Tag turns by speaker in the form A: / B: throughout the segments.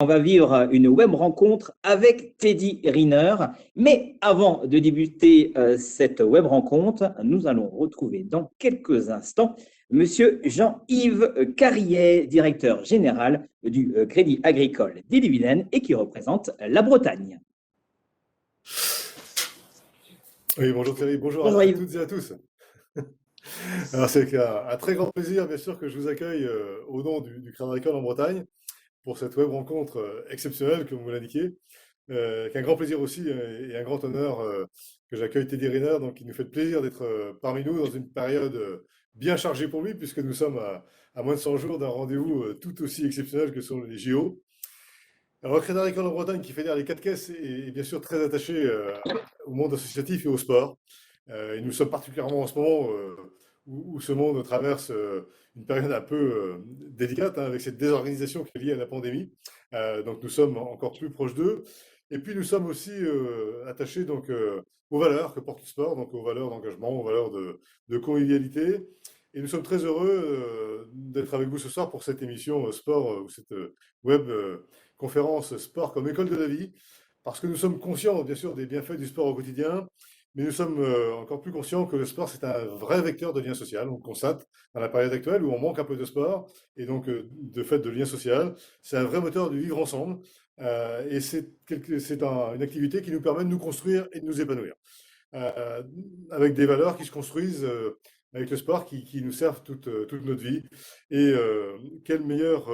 A: On va vivre une web rencontre avec Teddy Riner. Mais avant de débuter cette web rencontre, nous allons retrouver dans quelques instants Monsieur Jean-Yves Carrier, directeur général du Crédit Agricole des Dividendes et qui représente la Bretagne.
B: Oui, bonjour Thierry, bonjour
A: Bonjour
B: à
A: Yves.
B: toutes et à tous. Alors c'est un très grand plaisir, bien sûr, que je vous accueille au nom du Crédit Agricole en Bretagne pour cette web rencontre exceptionnelle, comme vous l'indiquez. Qu'un grand plaisir aussi et un grand honneur que j'accueille Teddy Riner, donc il nous fait le plaisir d'être parmi nous dans une période bien chargée pour lui, puisque nous sommes à moins de 100 jours d'un rendez-vous tout aussi exceptionnel que sont les JO. Alors, le Crédit Agricole en Bretagne, qui fédère les quatre caisses, est bien sûr très attaché au monde associatif et au sport. Et nous sommes particulièrement en ce moment où ce monde traverse une période un peu délicate, hein, avec cette désorganisation qui est liée à la pandémie. Donc nous sommes encore plus proches d'eux. Et puis nous sommes aussi attachés donc, aux valeurs que porte le sport, donc aux valeurs d'engagement, aux valeurs de convivialité. Et nous sommes très heureux d'être avec vous ce soir pour cette émission sport, ou cette web conférence sport comme école de la vie, parce que nous sommes conscients bien sûr des bienfaits du sport au quotidien, mais nous sommes encore plus conscients que le sport, c'est un vrai vecteur de lien social. On constate dans la période actuelle où on manque un peu de sport et donc de fait de lien social, c'est un vrai moteur du vivre ensemble. Et une activité qui nous permet de nous construire et de nous épanouir. Euh, Avec des valeurs qui se construisent avec le sport qui nous servent toute notre vie. Et quel meilleur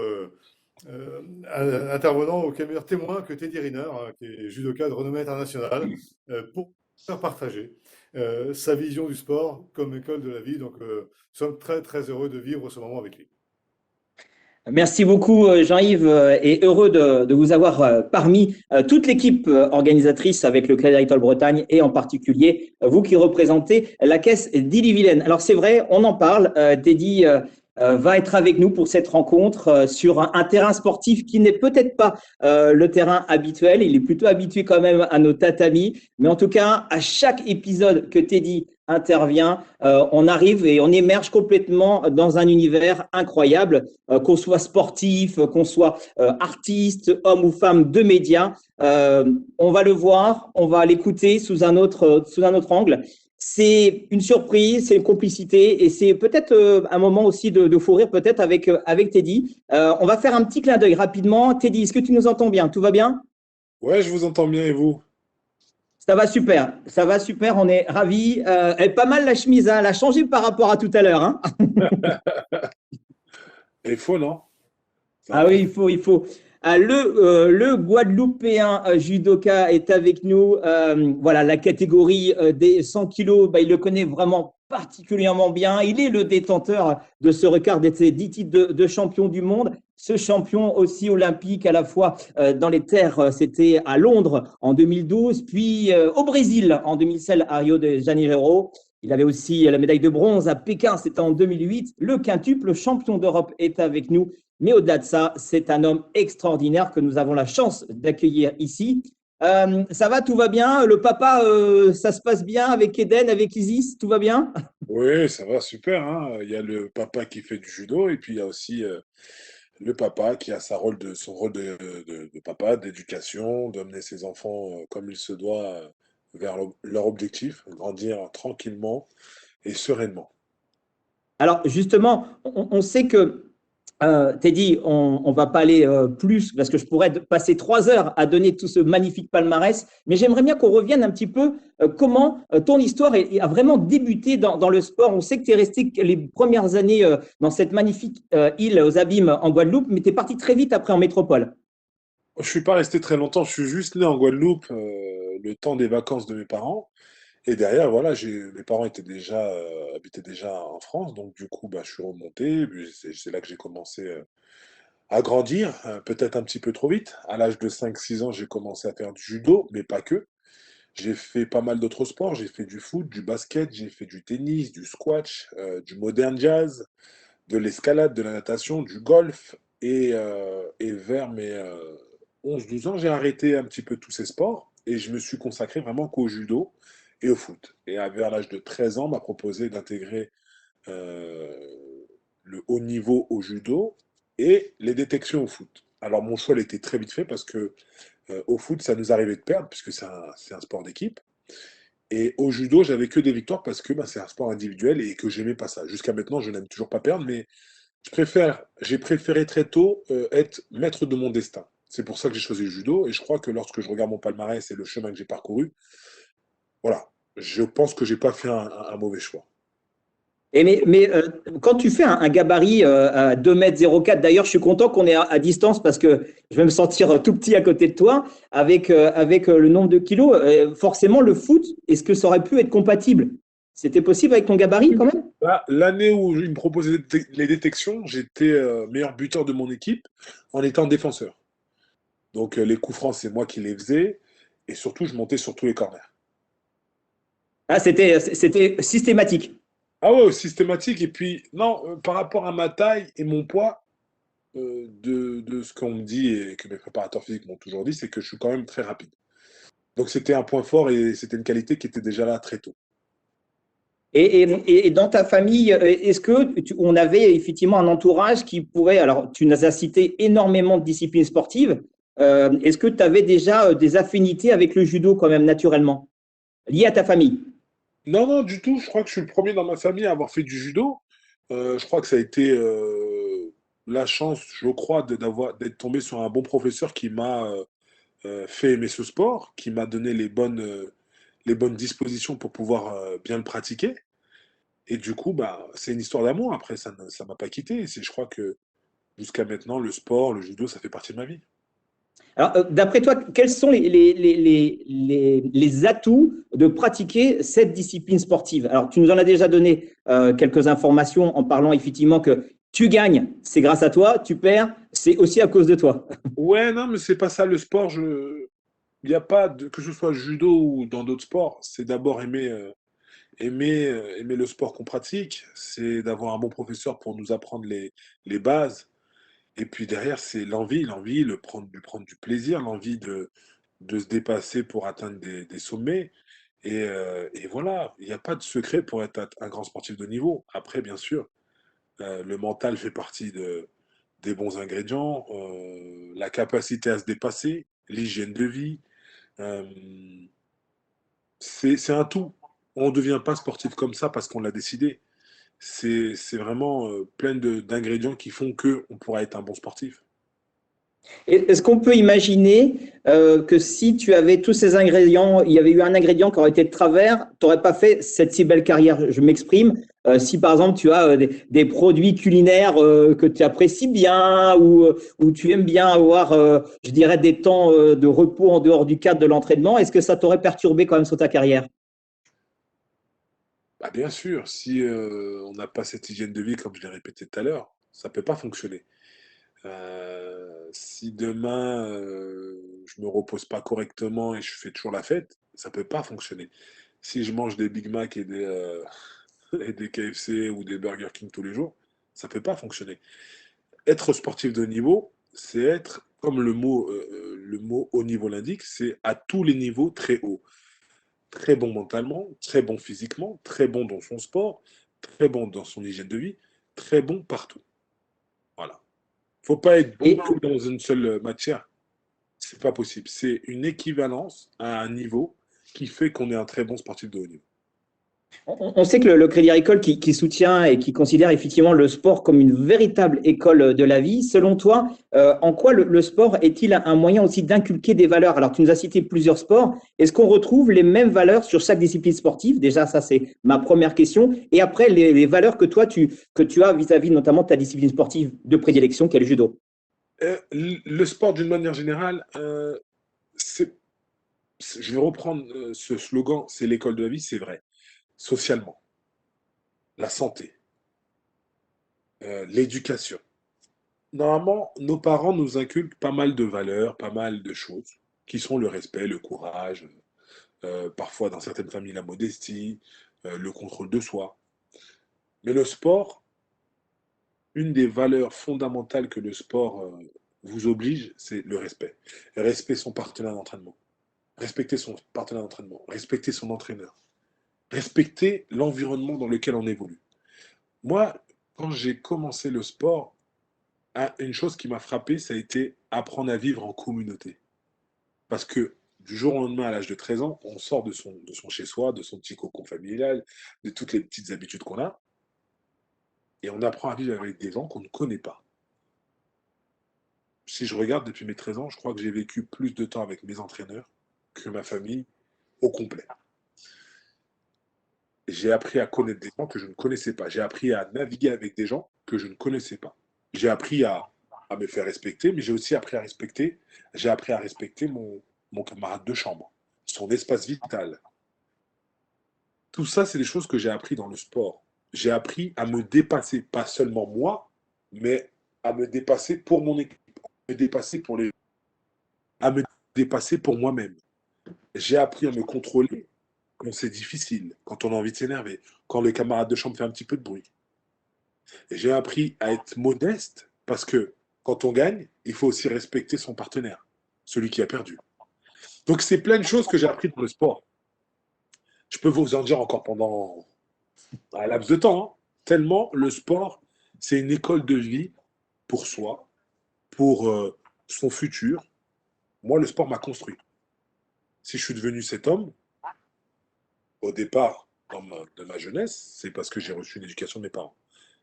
B: intervenant ou quel meilleur témoin que Teddy Riner, hein, qui est judoka de renommée internationale, pour faire partager sa vision du sport comme école de la vie. Donc, nous sommes très, très heureux de vivre ce moment avec lui.
A: Merci beaucoup Jean-Yves et heureux de vous avoir parmi toute l'équipe organisatrice avec le Crédit Agricole Bretagne et en particulier vous qui représentez la caisse d'Ille-et-Vilaine. Alors c'est vrai, on en parle, Teddy va être avec nous pour cette rencontre sur un terrain sportif qui n'est peut-être pas le terrain habituel, il est plutôt habitué quand même à nos tatamis, mais en tout cas à chaque épisode que Teddy intervient, on arrive et on émerge complètement dans un univers incroyable, qu'on soit sportif, qu'on soit artiste, homme ou femme de médias. On va le voir, on va l'écouter sous un autre angle. C'est une surprise, c'est une complicité et c'est peut-être un moment aussi de fou rire peut-être avec Teddy. On va faire un petit clin d'œil rapidement. Teddy, est-ce que tu nous entends bien? Tout va bien?
C: Ouais, je vous entends bien et vous?
A: Ça va super, on est ravis. Elle est pas mal la chemise, hein, elle a changé par rapport à tout à l'heure. Hein.
C: Il faut, non? C'est
A: Ah oui,
C: important.
A: il faut. Le Guadeloupéen judoka est avec nous. Voilà, la catégorie des 100 kilos, bah, il le connaît vraiment particulièrement bien. Il est le détenteur de ce record des 10 titres de champion du monde. Ce champion aussi olympique à la fois dans les terres, c'était à Londres en 2012, puis au Brésil en 2016 à Rio de Janeiro. Il avait aussi la médaille de bronze à Pékin, c'était en 2008. Le quintuple champion d'Europe est avec nous. Mais au-delà de ça, c'est un homme extraordinaire que nous avons la chance d'accueillir ici. Ça va, tout va bien? Le papa, ça se passe bien avec Eden, avec Isis? Tout va bien?
C: Oui, ça va, super, hein. Il y a le papa qui fait du judo et puis il y a aussi le papa qui a son rôle de papa, d'éducation, d'emmener ses enfants comme il se doit vers leur objectif, grandir tranquillement et sereinement.
A: Alors justement, on sait que Teddy, on ne va pas aller plus parce que je pourrais passer 3 heures à donner tout ce magnifique palmarès, mais j'aimerais bien qu'on revienne un petit peu comment ton histoire a vraiment débuté dans le sport. On sait que tu es resté les premières années dans cette magnifique île aux Abîmes en Guadeloupe, mais tu es parti très vite après en métropole.
C: Je suis pas resté très longtemps, je suis juste né en Guadeloupe le temps des vacances de mes parents. Et derrière, voilà, mes parents habitaient déjà en France, donc du coup, bah, je suis remonté. Puis c'est là que j'ai commencé à grandir, peut-être un petit peu trop vite. À l'âge de 5 6 ans, j'ai commencé à faire du judo, mais pas que. J'ai fait pas mal d'autres sports. J'ai fait du foot, du basket, j'ai fait du tennis, du squash, du modern jazz, de l'escalade, de la natation, du golf. Et vers mes 11 12 ans, j'ai arrêté un petit peu tous ces sports et je me suis consacré vraiment qu'au judo et au foot. Et vers l'âge de 13 ans, on m'a proposé d'intégrer euh, le haut niveau au judo et les détections au foot. Alors mon choix il a été très vite fait parce que au foot, ça nous arrivait de perdre puisque c'est un sport d'équipe. Et au judo, j'avais que des victoires parce que bah, c'est un sport individuel et que j'aimais pas ça. Jusqu'à maintenant, je n'aime toujours pas perdre, mais j'ai préféré très tôt être maître de mon destin. C'est pour ça que j'ai choisi le judo et je crois que lorsque je regarde mon palmarès et le chemin que j'ai parcouru, voilà, je pense que j'ai pas fait un mauvais choix.
A: Mais quand tu fais un gabarit à 2,04 m, d'ailleurs, je suis content qu'on est à distance parce que je vais me sentir tout petit à côté de toi avec le nombre de kilos. Forcément, le foot, est-ce que ça aurait pu être compatible? C'était possible avec ton gabarit quand même?
C: Là, l'année où il me proposait les détections, j'étais meilleur buteur de mon équipe en étant défenseur. Donc les coups francs, c'est moi qui les faisais et surtout, je montais sur tous les corners.
A: Ah, c'était systématique.
C: Ah ouais, systématique. Et puis, non, par rapport à ma taille et mon poids, de ce qu'on me dit et que mes préparateurs physiques m'ont toujours dit, c'est que je suis quand même très rapide. Donc c'était un point fort et c'était une qualité qui était déjà là très tôt.
A: Et dans ta famille, est-ce que on avait effectivement un entourage qui pourrait, alors tu nous as cité énormément de disciplines sportives, est-ce que tu avais déjà des affinités avec le judo quand même naturellement, liées à ta famille?
C: Non, non, du tout. Je crois que je suis le premier dans ma famille à avoir fait du judo. Je crois que ça a été la chance, je crois, d'être tombé sur un bon professeur qui m'a fait aimer ce sport, qui m'a donné les bonnes dispositions pour pouvoir bien le pratiquer. Et du coup, bah, c'est une histoire d'amour. Après, ça m'a pas quitté. Je crois que jusqu'à maintenant, le sport, le judo, ça fait partie de ma vie.
A: Alors, d'après toi, quels sont les atouts de pratiquer cette discipline sportive? Alors, tu nous en as déjà donné quelques informations en parlant effectivement que tu gagnes, c'est grâce à toi, tu perds, c'est aussi à cause de toi.
C: Ouais, non, mais c'est pas ça le sport. Il n'y a pas de, que ce soit judo ou dans d'autres sports, c'est d'abord aimer le sport qu'on pratique, c'est d'avoir un bon professeur pour nous apprendre les bases. Et puis derrière, c'est l'envie, prendre du plaisir, l'envie de se dépasser pour atteindre des sommets. Et voilà, il n'y a pas de secret pour être un grand sportif de niveau. Après, bien sûr, le mental fait partie des bons ingrédients, la capacité à se dépasser, l'hygiène de vie. euh, c'est un tout. On ne devient pas sportif comme ça parce qu'on l'a décidé. C'est vraiment plein d'ingrédients qui font que on pourra être un bon sportif.
A: Est-ce qu'on peut imaginer que si tu avais tous ces ingrédients, il y avait eu un ingrédient qui aurait été de travers, tu n'aurais pas fait cette si belle carrière? Je m'exprime. Si par exemple tu as des produits culinaires que tu apprécies bien ou tu aimes bien avoir, je dirais, des temps de repos en dehors du cadre de l'entraînement, est-ce que ça t'aurait perturbé quand même sur ta carrière?
C: Bah, bien sûr, si on n'a pas cette hygiène de vie, comme je l'ai répété tout à l'heure, ça ne peut pas fonctionner. Si demain je me repose pas correctement et je fais toujours la fête, ça peut pas fonctionner. Si je mange des Big Mac et des KFC ou des Burger King tous les jours, ça peut pas fonctionner. Être sportif de niveau, c'est être, comme le mot haut niveau l'indique, c'est à tous les niveaux très haut. Très bon mentalement, très bon physiquement, très bon dans son sport, très bon dans son hygiène de vie, très bon partout. Voilà. Faut pas être bon
A: Et
C: que dans une seule matière. C'est pas possible. C'est une équivalence à un niveau qui fait qu'on est un très bon sportif de haut niveau.
A: on sait que le Crédit Agricole qui soutient et qui considère effectivement le sport comme une véritable école de la vie, selon toi, en quoi le sport est-il un moyen aussi d'inculquer des valeurs? Alors, tu nous as cité plusieurs sports. Est-ce qu'on retrouve les mêmes valeurs sur chaque discipline sportive? Déjà, ça, c'est ma première question. Et après, les valeurs que toi, que tu as vis-à-vis notamment de ta discipline sportive de prédilection, qui est le judo.
C: Le sport, d'une manière générale, je vais reprendre ce slogan, c'est l'école de la vie, c'est vrai. Socialement, la santé, l'éducation. Normalement, nos parents nous inculquent pas mal de valeurs, pas mal de choses, qui sont le respect, le courage, parfois dans certaines familles la modestie, le contrôle de soi. Mais le sport, une des valeurs fondamentales que le sport vous oblige, c'est le respect. Respecter son partenaire d'entraînement. Respecter son partenaire d'entraînement. Respecter son entraîneur. Respecter l'environnement dans lequel on évolue. Moi, quand j'ai commencé le sport, une chose qui m'a frappé, ça a été apprendre à vivre en communauté. Parce que du jour au lendemain, à l'âge de 13 ans, on sort de son chez-soi, de son petit cocon familial, de toutes les petites habitudes qu'on a, et on apprend à vivre avec des gens qu'on ne connaît pas. Si je regarde depuis mes 13 ans, je crois que j'ai vécu plus de temps avec mes entraîneurs que ma famille au complet. J'ai appris à connaître des gens que je ne connaissais pas. J'ai appris à naviguer avec des gens que je ne connaissais pas. J'ai appris à me faire respecter, mais j'ai aussi appris à respecter. J'ai appris à respecter mon camarade de chambre, son espace vital. Tout ça, c'est des choses que j'ai appris dans le sport. J'ai appris à me dépasser, pas seulement moi, mais à me dépasser pour mon équipe, à me dépasser à me dépasser pour moi-même. J'ai appris à me contrôler quand c'est difficile, quand on a envie de s'énerver, quand le camarade de chambre fait un petit peu de bruit. Et j'ai appris à être modeste parce que quand on gagne, il faut aussi respecter son partenaire, celui qui a perdu. Donc c'est plein de choses que j'ai appris dans le sport. Je peux vous en dire encore pendant un laps de temps, hein. Tellement le sport, c'est une école de vie pour soi, pour son futur. Moi, le sport m'a construit. Si je suis devenu cet homme, au départ, de ma jeunesse, c'est parce que j'ai reçu une éducation de mes parents.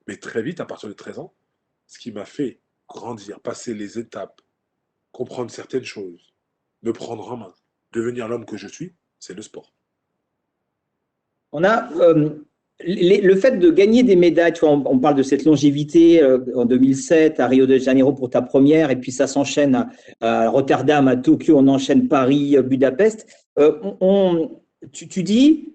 C: Mais très vite, à partir de 13 ans, ce qui m'a fait grandir, passer les étapes, comprendre certaines choses, me prendre en main, devenir l'homme que je suis, c'est le sport.
A: On a le fait de gagner des médailles, tu vois, on parle de cette longévité en 2007 à Rio de Janeiro pour ta première, et puis ça s'enchaîne à Rotterdam, à Tokyo, on enchaîne Paris, Budapest. Tu dis,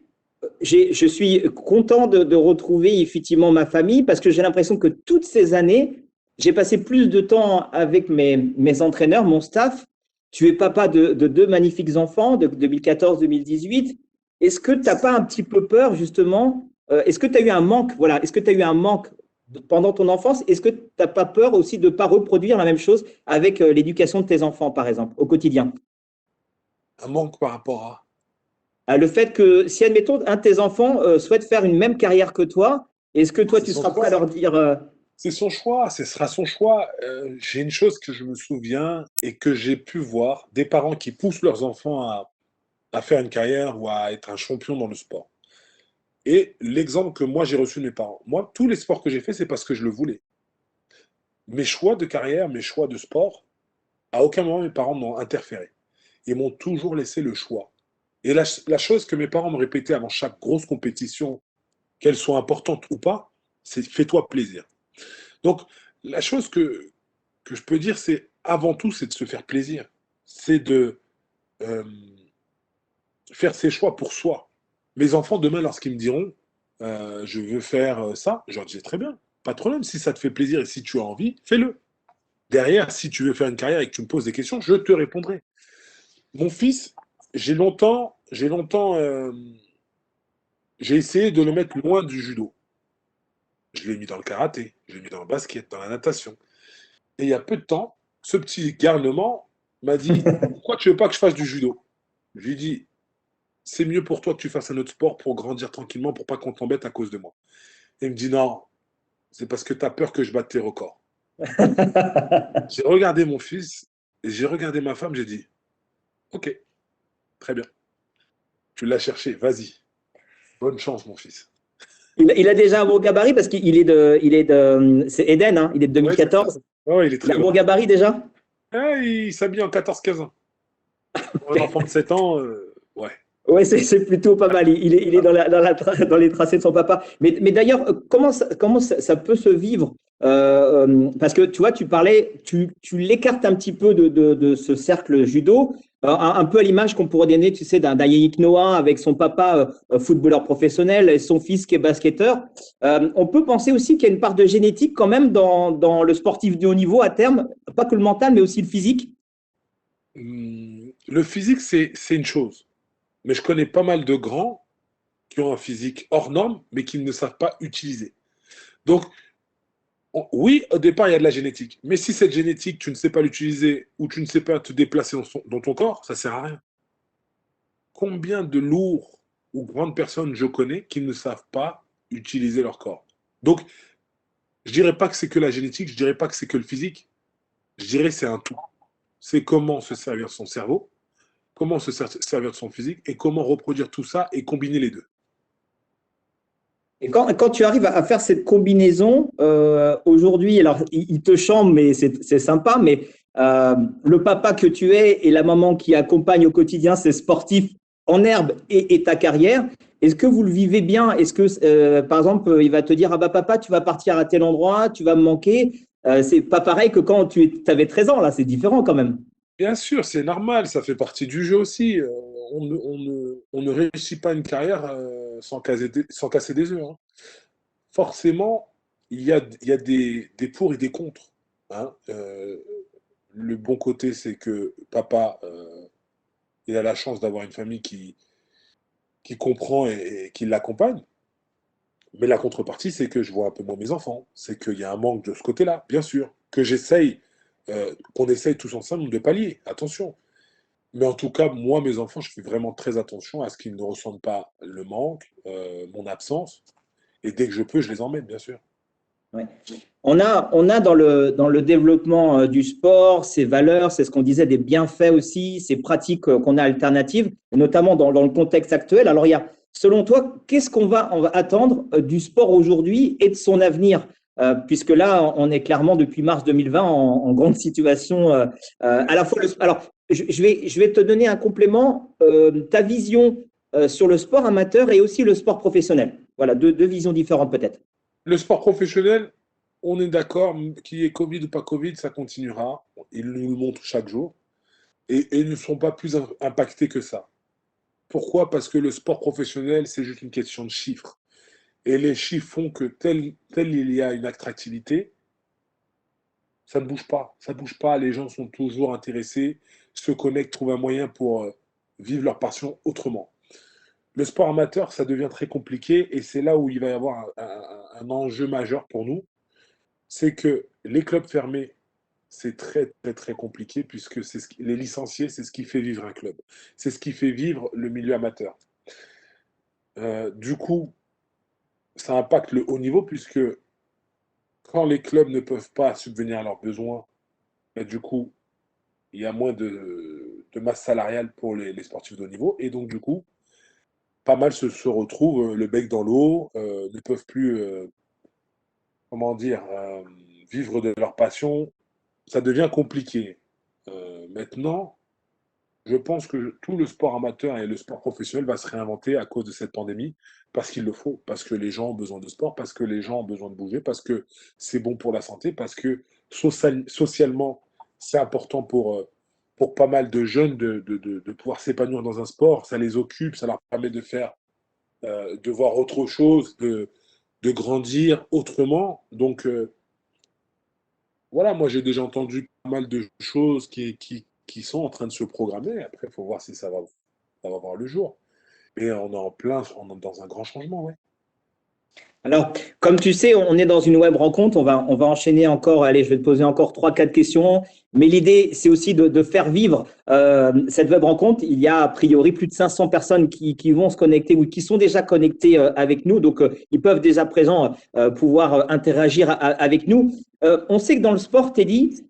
A: je suis content de retrouver effectivement ma famille parce que j'ai l'impression que toutes ces années, j'ai passé plus de temps avec mes entraîneurs, mon staff. Tu es papa de deux magnifiques enfants de 2014-2018. Est-ce que tu n'as pas un petit peu peur justement est-ce que tu as eu un manque voilà, est-ce que tu as eu un manque pendant ton enfance? Est-ce que tu n'as pas peur aussi de ne pas reproduire la même chose avec l'éducation de tes enfants, par exemple, au quotidien?
C: Un manque par rapport à.
A: Le fait que si, admettons, un de tes enfants souhaite faire une même carrière que toi, est-ce que toi,
C: C'est
A: tu
C: son
A: seras prêt à
C: choix.
A: leur dire
C: C'est son choix, ce sera son choix. J'ai une chose que je me souviens et que j'ai pu voir, des parents qui poussent leurs enfants à faire une carrière ou à être un champion dans le sport. Et l'exemple que moi j'ai reçu de mes parents. Moi, tous les sports que j'ai fait, c'est parce que je le voulais. Mes choix de carrière, mes choix de sport, à aucun moment mes parents n'ont interféré. Ils m'ont toujours laissé le choix. Et la chose que mes parents me répétaient avant chaque grosse compétition, qu'elle soit importante ou pas, c'est fais-toi plaisir. Donc, la chose que je peux dire, c'est avant tout, c'est de se faire plaisir. C'est de euh, faire ses choix pour soi. Mes enfants, demain, lorsqu'ils me diront je veux faire ça, je leur dis très bien, pas de problème. Si ça te fait plaisir et si tu as envie, fais-le. Derrière, si tu veux faire une carrière et que tu me poses des questions, je te répondrai. Mon fils, j'ai essayé de le mettre loin du judo. Je l'ai mis dans le karaté, je l'ai mis dans le basket, dans la natation. Et il y a peu de temps, ce petit garnement m'a dit pourquoi tu veux pas que je fasse du judo? Je lui ai dit c'est mieux pour toi que tu fasses un autre sport pour grandir tranquillement, pour pas qu'on t'embête à cause de moi. Et il me dit non, c'est parce que tu as peur que je batte tes records. J'ai regardé mon fils et j'ai regardé ma femme, j'ai dit ok, très bien, tu l'as cherché, vas-y, bonne chance mon fils.
A: il a déjà un bon gabarit parce c'est Eden, hein, il est de
C: Ouais, c'est ça.
A: 2014.
C: Ouais, il est
A: Il a
C: très
A: un bon
C: grand.
A: gabarit déjà?
C: Il s'habille en 14-15 ans. Pour un enfant de 7 ans, ouais.
A: Oui, c'est plutôt pas mal. Il est dans les tracés de son papa. Mais d'ailleurs, comment ça peut se vivre? Parce que tu vois, tu parlais, tu l'écartes un petit peu de ce cercle judo, un peu à l'image qu'on pourrait donner, tu sais, d'un Yannick Noah avec son papa footballeur professionnel et son fils qui est basketteur. On peut penser aussi qu'il y a une part de génétique quand même dans le sportif de haut niveau à terme, pas que le mental, mais aussi le physique.
C: Le physique, c'est une chose. Mais je connais pas mal de grands qui ont un physique hors norme, mais qui ne savent pas utiliser. Donc, oui, au départ, il y a de la génétique. Mais si cette génétique, tu ne sais pas l'utiliser ou tu ne sais pas te déplacer dans ton corps, ça sert à rien. Combien de lourds ou grandes personnes je connais qui ne savent pas utiliser leur corps? Donc, Je dirais pas que c'est que la génétique, je dirais pas que c'est que le physique. Je dirais que c'est un tout. C'est comment se servir de son cerveau, comment servir de son physique et comment reproduire tout ça et combiner les deux.
A: Et quand tu arrives à faire cette combinaison, aujourd'hui, alors il te chambre, mais c'est sympa, mais le papa que tu es et la maman qui accompagne au quotidien ces sportifs en herbe et ta carrière, est-ce que vous le vivez bien? Est-ce que, par exemple, il va te dire, ah bah papa, tu vas partir à tel endroit, tu vas me manquer. C'est pas pareil que quand tu avais 13 ans, là, c'est différent quand même.
C: Bien sûr, c'est normal, ça fait partie du jeu aussi. On ne réussit pas une carrière sans casser des œufs, hein. Forcément, il y a des pour et des contre, hein. Le bon côté, c'est que papa, il a la chance d'avoir une famille qui comprend et qui l'accompagne. Mais la contrepartie, c'est que je vois un peu moins mes enfants. C'est qu'il y a un manque de ce côté-là, bien sûr. Qu'on essaye tous ensemble de pallier. Attention. Mais en tout cas, moi, mes enfants, je fais vraiment très attention à ce qu'ils ne ressentent pas le manque, mon absence. Et dès que je peux, je les emmène, bien sûr.
A: Ouais. On a dans le développement du sport, ces valeurs, c'est ce qu'on disait, des bienfaits aussi, ces pratiques qu'on a alternatives, notamment dans le contexte actuel. Alors, selon toi, qu'est-ce on va attendre du sport aujourd'hui et de son avenir? Puisque là, on est clairement depuis mars 2020 en grande situation. À la fois, alors, je vais te donner un complément, ta vision sur le sport amateur et aussi le sport professionnel. Voilà, deux visions différentes peut-être.
C: Le sport professionnel, on est d'accord, qu'il y ait Covid ou pas Covid, ça continuera. Ils nous le montrent chaque jour. Et ils ne sont pas plus impactés que ça. Pourquoi? Parce que le sport professionnel, c'est juste une question de chiffres. Et les chiffres font que tel il y a une attractivité, ça ne bouge pas. Ça ne bouge pas. Les gens sont toujours intéressés, se connectent, trouvent un moyen pour vivre leur passion autrement. Le sport amateur, ça devient très compliqué et c'est là où il va y avoir un enjeu majeur pour nous. C'est que les clubs fermés, c'est très, très, très compliqué puisque les licenciés, c'est ce qui fait vivre un club. C'est ce qui fait vivre le milieu amateur. Du coup, ça impacte le haut niveau puisque quand les clubs ne peuvent pas subvenir à leurs besoins, bah, du coup, il y a moins de masse salariale pour les sportifs de haut niveau. Et donc, du coup, pas mal se retrouvent le bec dans l'eau, ne peuvent plus, comment dire, vivre de leur passion. Ça devient compliqué. Maintenant, je pense que tout le sport amateur et le sport professionnel va se réinventer à cause de cette pandémie, parce qu'il le faut, parce que les gens ont besoin de sport, parce que les gens ont besoin de bouger, parce que c'est bon pour la santé, parce que socialement, c'est important pour pas mal de jeunes de pouvoir s'épanouir dans un sport. Ça les occupe, ça leur permet de voir autre chose, de grandir autrement. Donc, voilà, moi j'ai déjà entendu pas mal de choses qui sont en train de se programmer. Après, il faut voir si ça va voir le jour. Mais on est dans un grand changement, ouais.
A: Alors, comme tu sais, on est dans une web rencontre. On va enchaîner encore. Allez, je vais te poser encore trois, quatre questions. Mais l'idée, c'est aussi de faire vivre cette web rencontre. Il y a a priori plus de 500 personnes qui vont se connecter ou qui sont déjà connectées avec nous. Donc, ils peuvent dès à présent pouvoir interagir avec nous. On sait que dans le sport, Teddy,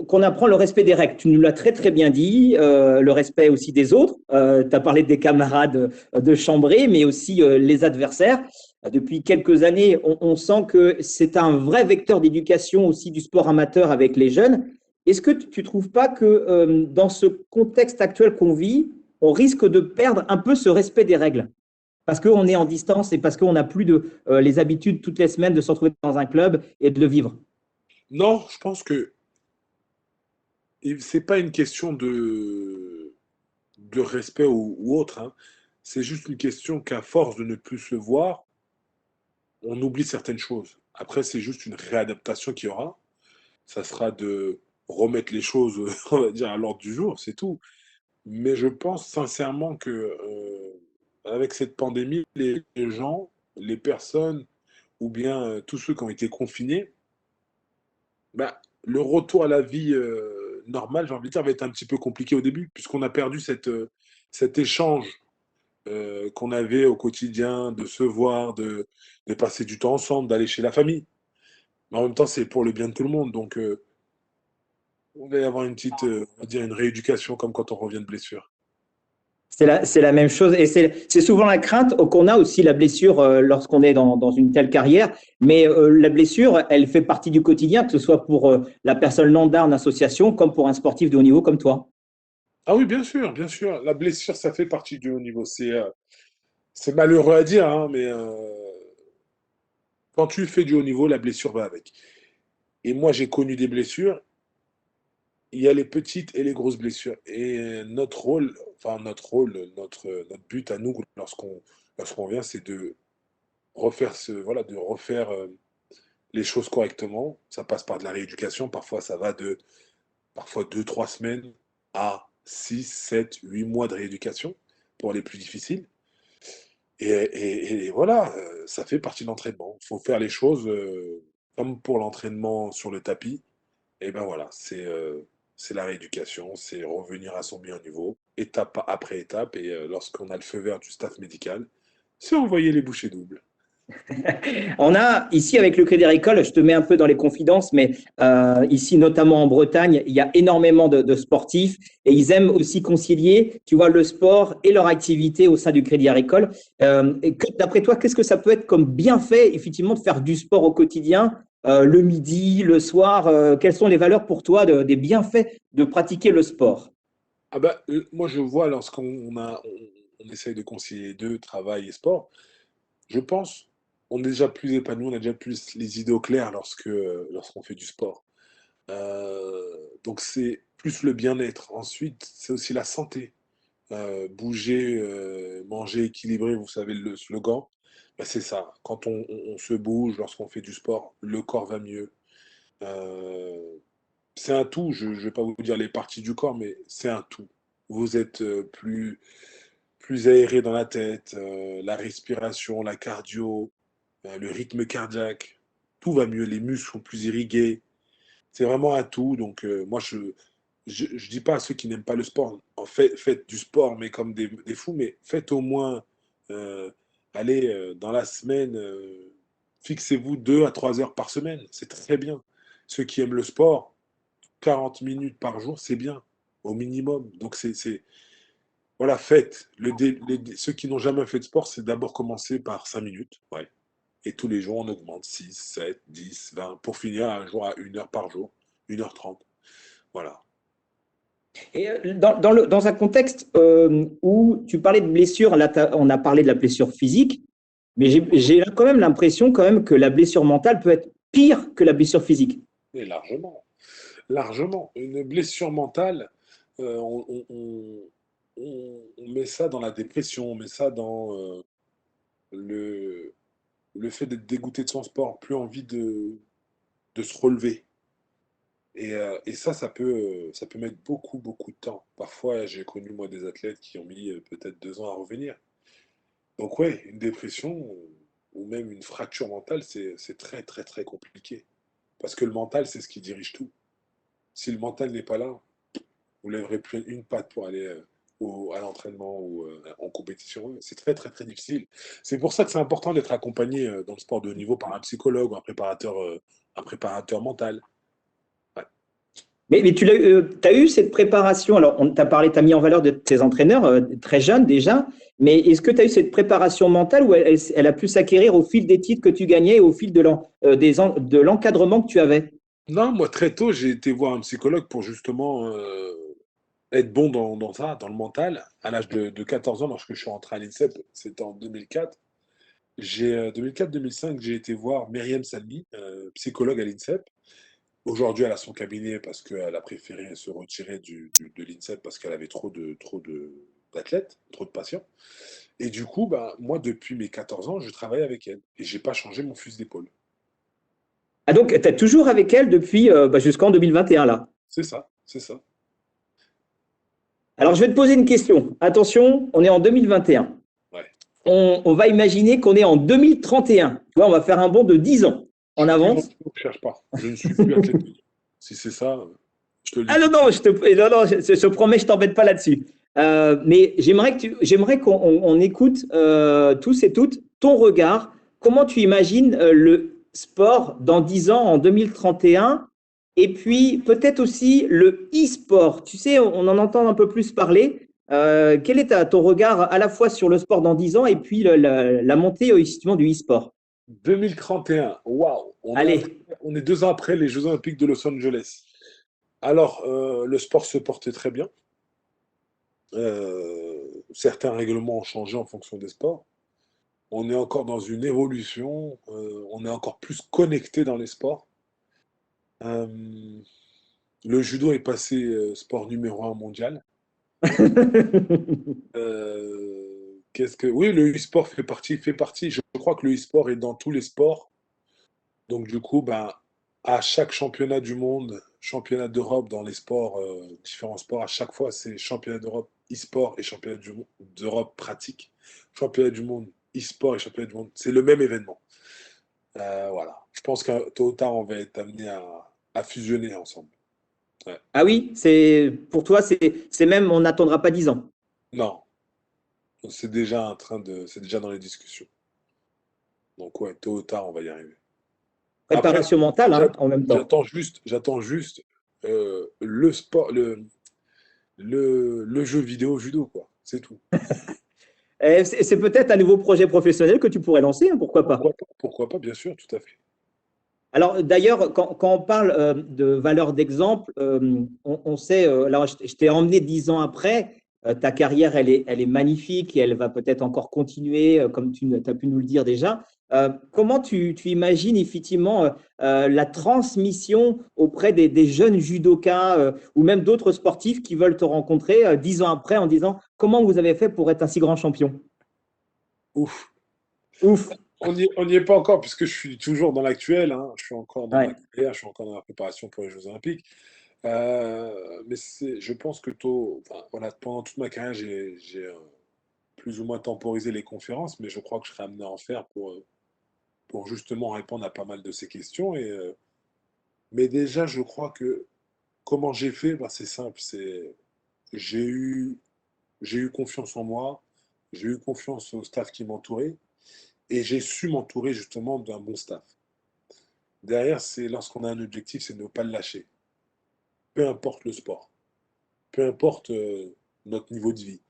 A: qu'on apprend le respect des règles. Tu nous l'as très, très bien dit. Le respect aussi des autres. Tu as parlé des camarades de chambrée, mais aussi les adversaires. Depuis quelques années, on sent que c'est un vrai vecteur d'éducation aussi du sport amateur avec les jeunes. Est-ce que tu ne trouves pas que dans ce contexte actuel qu'on vit, on risque de perdre un peu ce respect des règles? Parce qu'on est en distance et parce qu'on n'a plus les habitudes toutes les semaines de se retrouver dans un club et de le vivre.
C: Non, je pense que c'est pas une question de respect ou autre, hein. C'est juste une question qu'à force de ne plus se voir, on oublie certaines choses. Après, c'est juste une réadaptation qu'il y aura. Ça sera de remettre les choses, on va dire, à l'ordre du jour, c'est tout. Mais je pense sincèrement que avec cette pandémie, les gens, les personnes, ou bien tous ceux qui ont été confinés, bah, le retour à la vie normale, j'ai envie de dire, va être un petit peu compliqué au début, puisqu'on a perdu cet échange qu'on avait au quotidien, de se voir, de passer du temps ensemble, d'aller chez la famille. Mais en même temps, c'est pour le bien de tout le monde. Donc, on va y avoir une petite, on va dire, une rééducation comme quand on revient de blessure.
A: C'est la même chose et c'est souvent la crainte qu'on a aussi la blessure lorsqu'on est dans une telle carrière. Mais la blessure, elle fait partie du quotidien, que ce soit pour la personne lambda en association comme pour un sportif de haut niveau comme toi.
C: Ah oui, bien sûr, bien sûr. La blessure, ça fait partie du haut niveau. C'est malheureux à dire, hein, mais quand tu fais du haut niveau, la blessure va avec. Et moi, j'ai connu des blessures. Il y a les petites et les grosses blessures. Et notre but à nous, lorsqu'on vient, c'est de refaire voilà, de refaire les choses correctement. Ça passe par de la rééducation. Parfois, ça va parfois 2, 3 semaines à 6, 7, 8 mois de rééducation pour les plus difficiles. Et voilà, ça fait partie de l'entraînement. Il faut faire les choses comme pour l'entraînement sur le tapis. Et ben voilà, c'est la rééducation, c'est revenir à son meilleur niveau, étape après étape. Et lorsqu'on a le feu vert du staff médical, c'est envoyer les bouchées doubles.
A: On a ici avec le Crédit Agricole, je te mets un peu dans les confidences, mais ici notamment en Bretagne, il y a énormément de sportifs et ils aiment aussi concilier, tu vois, le sport et leur activité au sein du Crédit Agricole. D'après toi, qu'est-ce que ça peut être comme bienfait effectivement de faire du sport au quotidien, le midi, le soir quelles sont les valeurs pour toi des bienfaits de pratiquer le sport?
C: Ah bah, moi je vois on essaye de concilier les deux, travail et sport. Je pense, on est déjà plus épanoui, on a déjà plus les idées au clair lorsqu'on fait du sport. Donc c'est plus le bien-être. Ensuite, c'est aussi la santé. Bouger, manger équilibré, vous savez le slogan, bah, c'est ça. Quand on se bouge, lorsqu'on fait du sport, le corps va mieux. Euh, c'est un tout. Je ne vais pas vous dire les parties du corps, mais c'est un tout. Vous êtes plus aéré dans la tête, la respiration, la cardio, le rythme cardiaque, tout va mieux. Les muscles sont plus irrigués. C'est vraiment un tout. Donc, moi, je dis pas à ceux qui n'aiment pas le sport, faites du sport, mais comme des fous, mais faites au moins, euh, allez, dans la semaine, fixez-vous 2 à 3 heures par semaine. C'est très bien. Ceux qui aiment le sport, 40 minutes par jour, c'est bien, au minimum. Donc, voilà, faites. Ceux qui n'ont jamais fait de sport, c'est d'abord commencer par 5 minutes. Ouais. Et tous les jours, on augmente 6, 7, 10, 20, pour finir un jour à 1 heure par jour, 1h30. Voilà.
A: Et dans un contexte où tu parlais de blessure, là on a parlé de la blessure physique, mais j'ai quand même l'impression quand même que la blessure mentale peut être pire que la blessure physique.
C: Et largement. Largement. Une blessure mentale, on met ça dans la dépression, on met ça dans le, le fait d'être dégoûté de son sport, plus envie de se relever. Et ça, ça peut mettre beaucoup, beaucoup de temps. Parfois, j'ai connu, moi, des athlètes qui ont mis peut-être 2 ans à revenir. Donc, ouais, une dépression ou même une fracture mentale, c'est très, très, très compliqué. Parce que le mental, c'est ce qui dirige tout. Si le mental n'est pas là, vous ne lèverez plus une patte pour aller à l'entraînement ou en compétition. C'est très, très, très difficile. C'est pour ça que c'est important d'être accompagné dans le sport de haut niveau par un psychologue ou un préparateur mental. Ouais.
A: Mais tu as eu cette préparation, alors on t'a parlé, tu as mis en valeur de tes entraîneurs très jeunes déjà, mais est-ce que tu as eu cette préparation mentale où elle a pu s'acquérir au fil des titres que tu gagnais et au fil de l'encadrement que tu avais?
C: Non, moi, très tôt, j'ai été voir un psychologue pour justement être bon dans ça, dans le mental. À l'âge de 14 ans, lorsque je suis rentré à l'INSEP, c'était en 2004. 2004-2005, j'ai été voir Myriam Salmi, psychologue à l'INSEP. Aujourd'hui, elle a son cabinet parce qu'elle a préféré se retirer de l'INSEP parce qu'elle avait d'athlètes, trop de patients. Et du coup, bah, moi, depuis mes 14 ans, je travaille avec elle. Et j'ai pas changé mon fusil d'épaule.
A: Ah donc, tu es toujours avec elle depuis jusqu'en 2021 là.
C: C'est ça, c'est ça.
A: Alors, je vais te poser une question. Attention, on est en 2021.
C: Ouais.
A: On va imaginer qu'on est en 2031. Tu vois, on va faire un bond de 10 ans en avance.
C: Je ne cherche pas. Je ne suis plus athlète. Si c'est ça, je te le
A: Ah
C: dis.
A: non, non, je promets, je t'embête pas là-dessus. Mais j'aimerais qu'on écoute tous et toutes ton regard. Comment tu imagines sport dans 10 ans, en 2031, et puis peut-être aussi le e-sport. Tu sais, on en entend un peu plus parler. Quel est ton regard à la fois sur le sport dans 10 ans et puis la montée justement du e-sport?
C: 2031, waouh,
A: Allez.
C: on est 2 ans après les Jeux Olympiques de Los Angeles. Alors, le sport se porte très bien. Certains règlements ont changé en fonction des sports. On est encore dans une évolution, on est encore plus connecté dans les sports. Euh, le judo est passé sport numéro 1 mondial. Oui, le e-sport fait partie. Je crois que le e-sport est dans tous les sports. Donc du coup, ben, à chaque championnat du monde, championnat d'Europe dans les sports, différents sports, à chaque fois, c'est championnat d'Europe e-sport et championnat d'Europe pratique. Championnat du monde e-sport et championnat du monde, c'est le même événement. Voilà. Je pense que tôt ou tard, on va être amené à fusionner ensemble. Ouais.
A: Ah oui, pour toi, c'est même, on n'attendra pas 10 ans.
C: Non, c'est déjà dans les discussions. Donc ouais, tôt ou tard, on va y arriver. Après,
A: Préparation mentale, hein,
C: j'att-
A: en même temps.
C: j'attends juste le sport, le jeu vidéo judo, quoi. C'est tout.
A: C'est peut-être un nouveau projet professionnel que tu pourrais lancer, hein, pourquoi pas?
C: Pourquoi pas, bien sûr, tout à fait.
A: Alors d'ailleurs, quand on parle de valeur d'exemple, on sait, alors je t'ai emmené 10 ans après, ta carrière, elle est magnifique et elle va peut-être encore continuer, comme tu as pu nous le dire déjà. Comment tu imagines effectivement la transmission auprès des jeunes judokas ou même d'autres sportifs qui veulent te rencontrer 10 ans après en disant comment vous avez fait pour être un si grand champion?
C: Ouf.
A: Ouf,
C: On n'y est pas encore, puisque je suis toujours dans l'actuel, hein. Je suis encore dans ma
A: ouais.
C: carrière, je suis encore dans la préparation pour les Jeux Olympiques. Mais je pense que enfin, voilà, pendant toute ma carrière, j'ai plus ou moins temporisé les conférences, mais je crois que je serai amené à en faire pour justement répondre à pas mal de ces questions. Mais déjà, je crois que comment j'ai fait, bah, c'est simple, j'ai eu, j'ai eu confiance en moi, j'ai eu confiance au staff qui m'entourait, et j'ai su m'entourer justement d'un bon staff. Derrière, c'est lorsqu'on a un objectif, c'est ne pas le lâcher. Peu importe le sport, peu importe notre niveau de vie,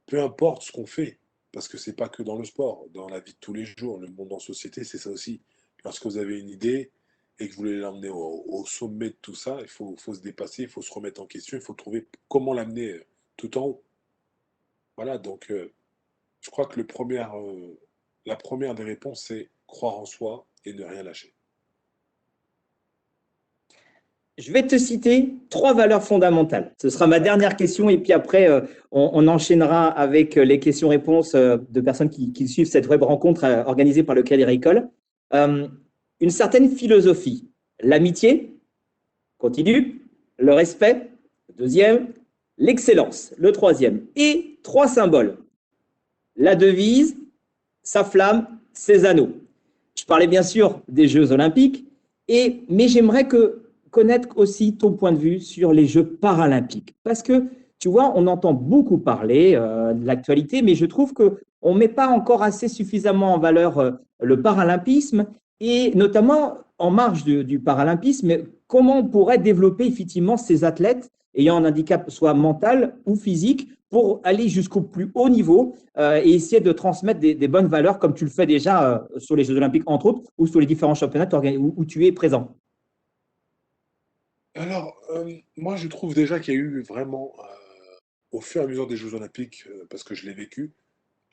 C: peu importe ce qu'on fait, parce que c'est pas que dans le sport, dans la vie de tous les jours, le monde en société, c'est ça aussi. Lorsque vous avez une idée et que vous voulez l'emmener au sommet de tout ça, faut se dépasser, il faut se remettre en question, il faut trouver comment l'amener tout en haut. Voilà, donc je crois que la première des réponses, c'est croire en soi et ne rien lâcher.
A: Je vais te citer 3 valeurs fondamentales. Ce sera ma dernière question et puis après, on enchaînera avec les questions-réponses de personnes qui suivent cette web rencontre organisée par le Crédit Agricole. Euh, une certaine philosophie, l'amitié, continue, le respect, le deuxième, l'excellence, le troisième, et 3 symboles, la devise, sa flamme, ses anneaux. Je parlais bien sûr des Jeux Olympiques, mais j'aimerais connaître aussi ton point de vue sur les Jeux paralympiques. Parce que, tu vois, on entend beaucoup parler de l'actualité, mais je trouve qu'on ne met pas encore assez suffisamment en valeur le paralympisme, et notamment en marge du paralympisme, comment on pourrait développer effectivement ces athlètes ayant un handicap soit mental ou physique pour aller jusqu'au plus haut niveau et essayer de transmettre des bonnes valeurs comme tu le fais déjà sur les Jeux Olympiques, entre autres, ou sur les différents championnats où tu es présent.
C: Alors, moi, je trouve déjà qu'il y a eu vraiment, au fur et à mesure des Jeux Olympiques, parce que je l'ai vécu,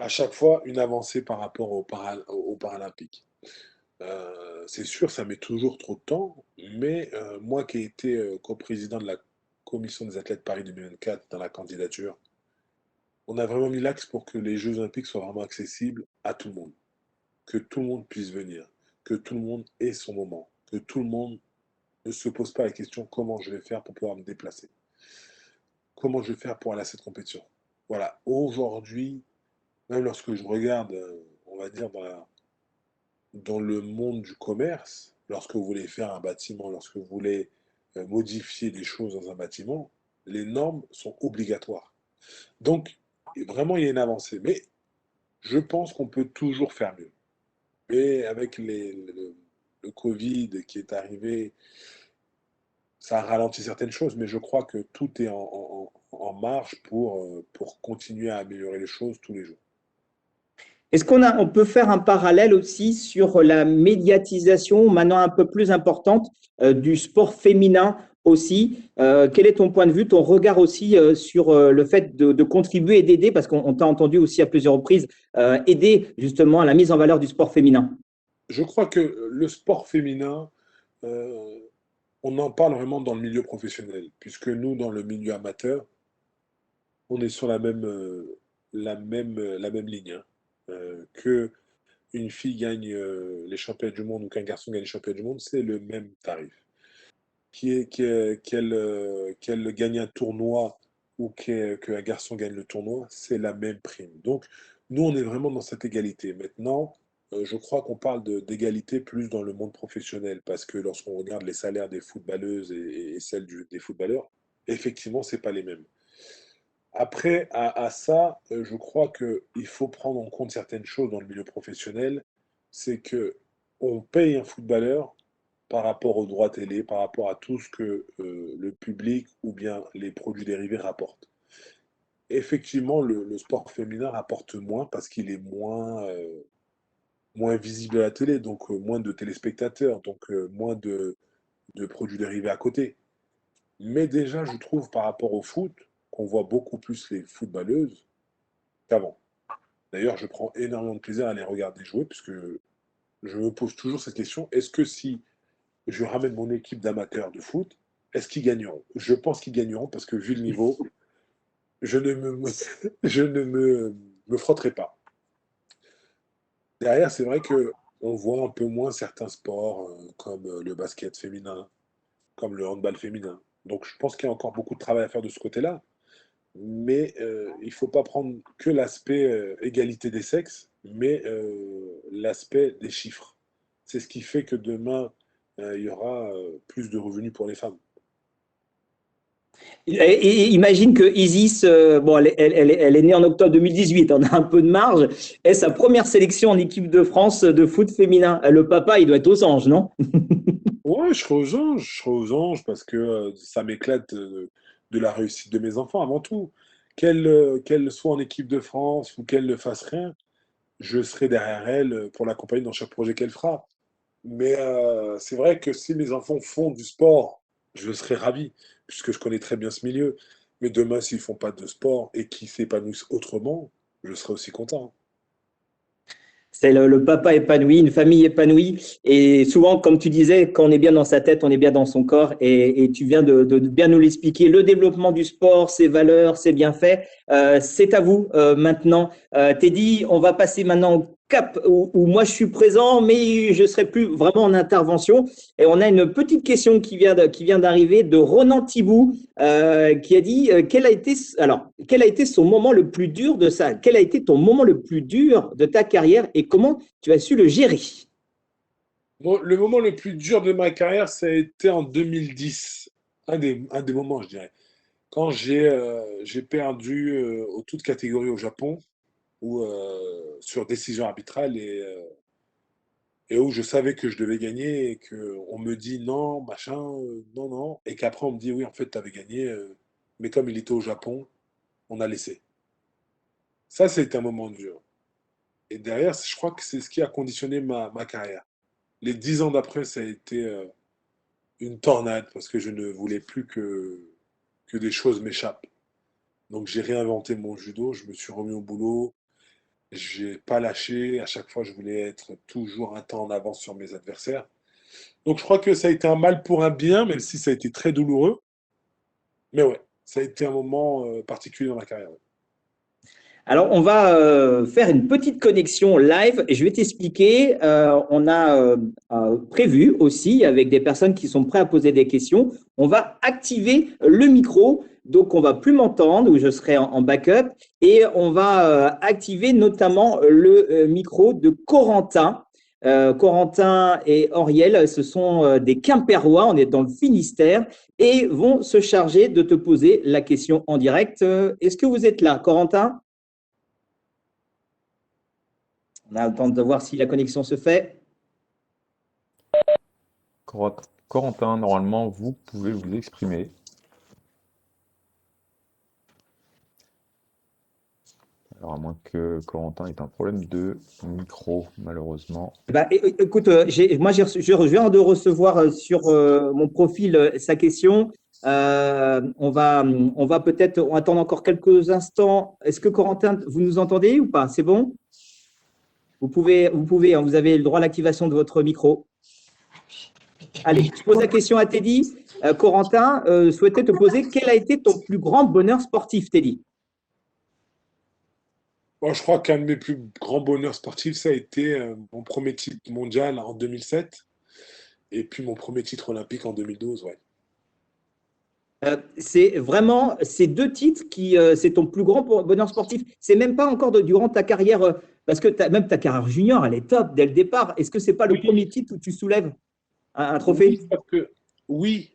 C: à chaque fois une avancée par rapport aux Paralympiques. C'est sûr, ça met toujours trop de temps, mais moi qui ai été coprésident de la commission des athlètes Paris 2024 dans la candidature, on a vraiment mis l'axe pour que les Jeux Olympiques soient vraiment accessibles à tout le monde, que tout le monde puisse venir, que tout le monde ait son moment, que tout le monde ne se pose pas la question comment je vais faire pour pouvoir me déplacer, comment je vais faire pour aller à cette compétition. Voilà, aujourd'hui, même lorsque je regarde, on va dire, dans le monde du commerce, lorsque vous voulez faire un bâtiment, lorsque vous voulez modifier des choses dans un bâtiment, les normes sont obligatoires. Donc, vraiment, il y a une avancée. Mais je pense qu'on peut toujours faire mieux. Et avec le Covid qui est arrivé, ça a ralenti certaines choses, mais je crois que tout est en marche pour continuer à améliorer les choses tous les jours.
A: Est-ce on peut faire un parallèle aussi sur la médiatisation maintenant un peu plus importante du sport féminin aussi? Quel est ton point de vue, ton regard aussi sur le fait de contribuer et d'aider, parce qu'on t'a entendu aussi à plusieurs reprises aider justement à la mise en valeur du sport féminin?
C: Je crois que le sport féminin, euh, on en parle vraiment dans le milieu professionnel, puisque nous, dans le milieu amateur, on est sur la même ligne, hein. Que une fille gagne les championnats du monde ou qu'un garçon gagne les championnats du monde, c'est le même tarif. Qu'elle gagne un tournoi ou qu'un garçon gagne le tournoi, c'est la même prime. Donc, nous, on est vraiment dans cette égalité. Maintenant, je crois qu'on parle d'égalité plus dans le monde professionnel, parce que lorsqu'on regarde les salaires des footballeuses et celles des footballeurs, effectivement, c'est pas les mêmes. Après, à ça, je crois qu'il faut prendre en compte certaines choses dans le milieu professionnel. C'est que on paye un footballeur par rapport aux droits télé, par rapport à tout ce que le public ou bien les produits dérivés rapportent. Effectivement, le sport féminin rapporte moins parce qu'il est moins visible à la télé, donc moins de téléspectateurs, donc moins de produits dérivés à côté. Mais déjà, je trouve par rapport au foot, qu'on voit beaucoup plus les footballeuses qu'avant. D'ailleurs, je prends énormément de plaisir à les regarder jouer, puisque je me pose toujours cette question, est-ce que si je ramène mon équipe d'amateurs de foot, est-ce qu'ils gagneront? Je pense qu'ils gagneront parce que vu le niveau, je ne me, je ne me frotterai pas. Derrière, c'est vrai que on voit un peu moins certains sports comme le basket féminin, comme le handball féminin. Donc je pense qu'il y a encore beaucoup de travail à faire de ce côté-là. Mais il ne faut pas prendre que l'aspect égalité des sexes, mais l'aspect des chiffres. C'est ce qui fait que demain, il y aura plus de revenus pour les femmes.
A: Et imagine que Isis, bon, elle est née en octobre 2018, on a un peu de marge, est sa première sélection en équipe de France de foot féminin. Le papa, il doit être aux anges, non?
C: Ouais, je serai aux anges parce que ça m'éclate de la réussite de mes enfants avant tout. Qu'elle soit en équipe de France ou qu'elle ne fasse rien, je serai derrière elle pour l'accompagner dans chaque projet qu'elle fera. Mais c'est vrai que si mes enfants font du sport, je serai ravi, puisque je connais très bien ce milieu. Mais demain, s'ils font pas de sport et qu'ils s'épanouissent autrement, je serai aussi content.
A: C'est le papa épanoui, une famille épanouie. Et souvent, comme tu disais, quand on est bien dans sa tête, on est bien dans son corps. Et tu viens de bien nous l'expliquer. Le développement du sport, ses valeurs, ses bienfaits, c'est à vous maintenant. Teddy, on va passer maintenant au cap où moi je suis présent, mais je serai plus vraiment en intervention. Et on a une petite question qui vient d'arriver de Ronan Thibou, qui a dit quel a été son moment le plus dur de ça? Quel a été ton moment le plus dur de ta carrière et comment tu as su le gérer?
C: Bon, le moment le plus dur de ma carrière, ça a été en 2010. Un des moments, je dirais. Quand j'ai perdu aux toutes catégories au Japon, sur décision arbitrale et où je savais que je devais gagner et qu'on me dit non, machin, non, non, et qu'après on me dit oui, en fait, tu avais gagné, mais comme il était au Japon, on a laissé. Ça, c'était un moment dur. Et derrière, je crois que c'est ce qui a conditionné ma carrière. Les 10 ans d'après, ça a été une tornade parce que je ne voulais plus que des choses m'échappent. Donc j'ai réinventé mon judo, je me suis remis au boulot, j'ai pas lâché, à chaque fois je voulais être toujours un temps en avance sur mes adversaires. Donc je crois que ça a été un mal pour un bien, même si ça a été très douloureux. Mais ouais, ça a été un moment particulier dans ma carrière. Ouais.
A: Alors, on va faire une petite connexion live et je vais t'expliquer. On a prévu aussi, avec des personnes qui sont prêtes à poser des questions, on va activer le micro. Donc, on va plus m'entendre ou je serai en backup et on va activer notamment le micro de Corentin. Corentin et Auriel, ce sont des Quimpérois, on est dans le Finistère et vont se charger de te poser la question en direct. Est-ce que vous êtes là, Corentin? On a le temps de voir si la connexion se fait.
D: Corentin, normalement, vous pouvez vous exprimer. Alors, à moins que Corentin ait un problème de micro, malheureusement.
A: Écoute, je viens de recevoir sur mon profil sa question. On va peut-être attendre encore quelques instants. Est-ce que Corentin, vous nous entendez ou pas? C'est bon? Vous pouvez, hein, vous avez le droit à l'activation de votre micro. Allez, je pose la question à Teddy. Corentin souhaitait te poser quel a été ton plus grand bonheur sportif, Teddy?
C: Moi, je crois qu'un de mes plus grands bonheurs sportifs, ça a été mon premier titre mondial en 2007 et puis mon premier titre olympique en 2012. Ouais.
A: C'est vraiment ces deux titres qui, c'est ton plus grand bonheur sportif. C'est même pas encore durant ta carrière, parce que même ta carrière junior, elle est top dès le départ. Est-ce que c'est pas le
C: Oui,
A: premier titre où tu soulèves un trophée?
C: oui, parce que oui,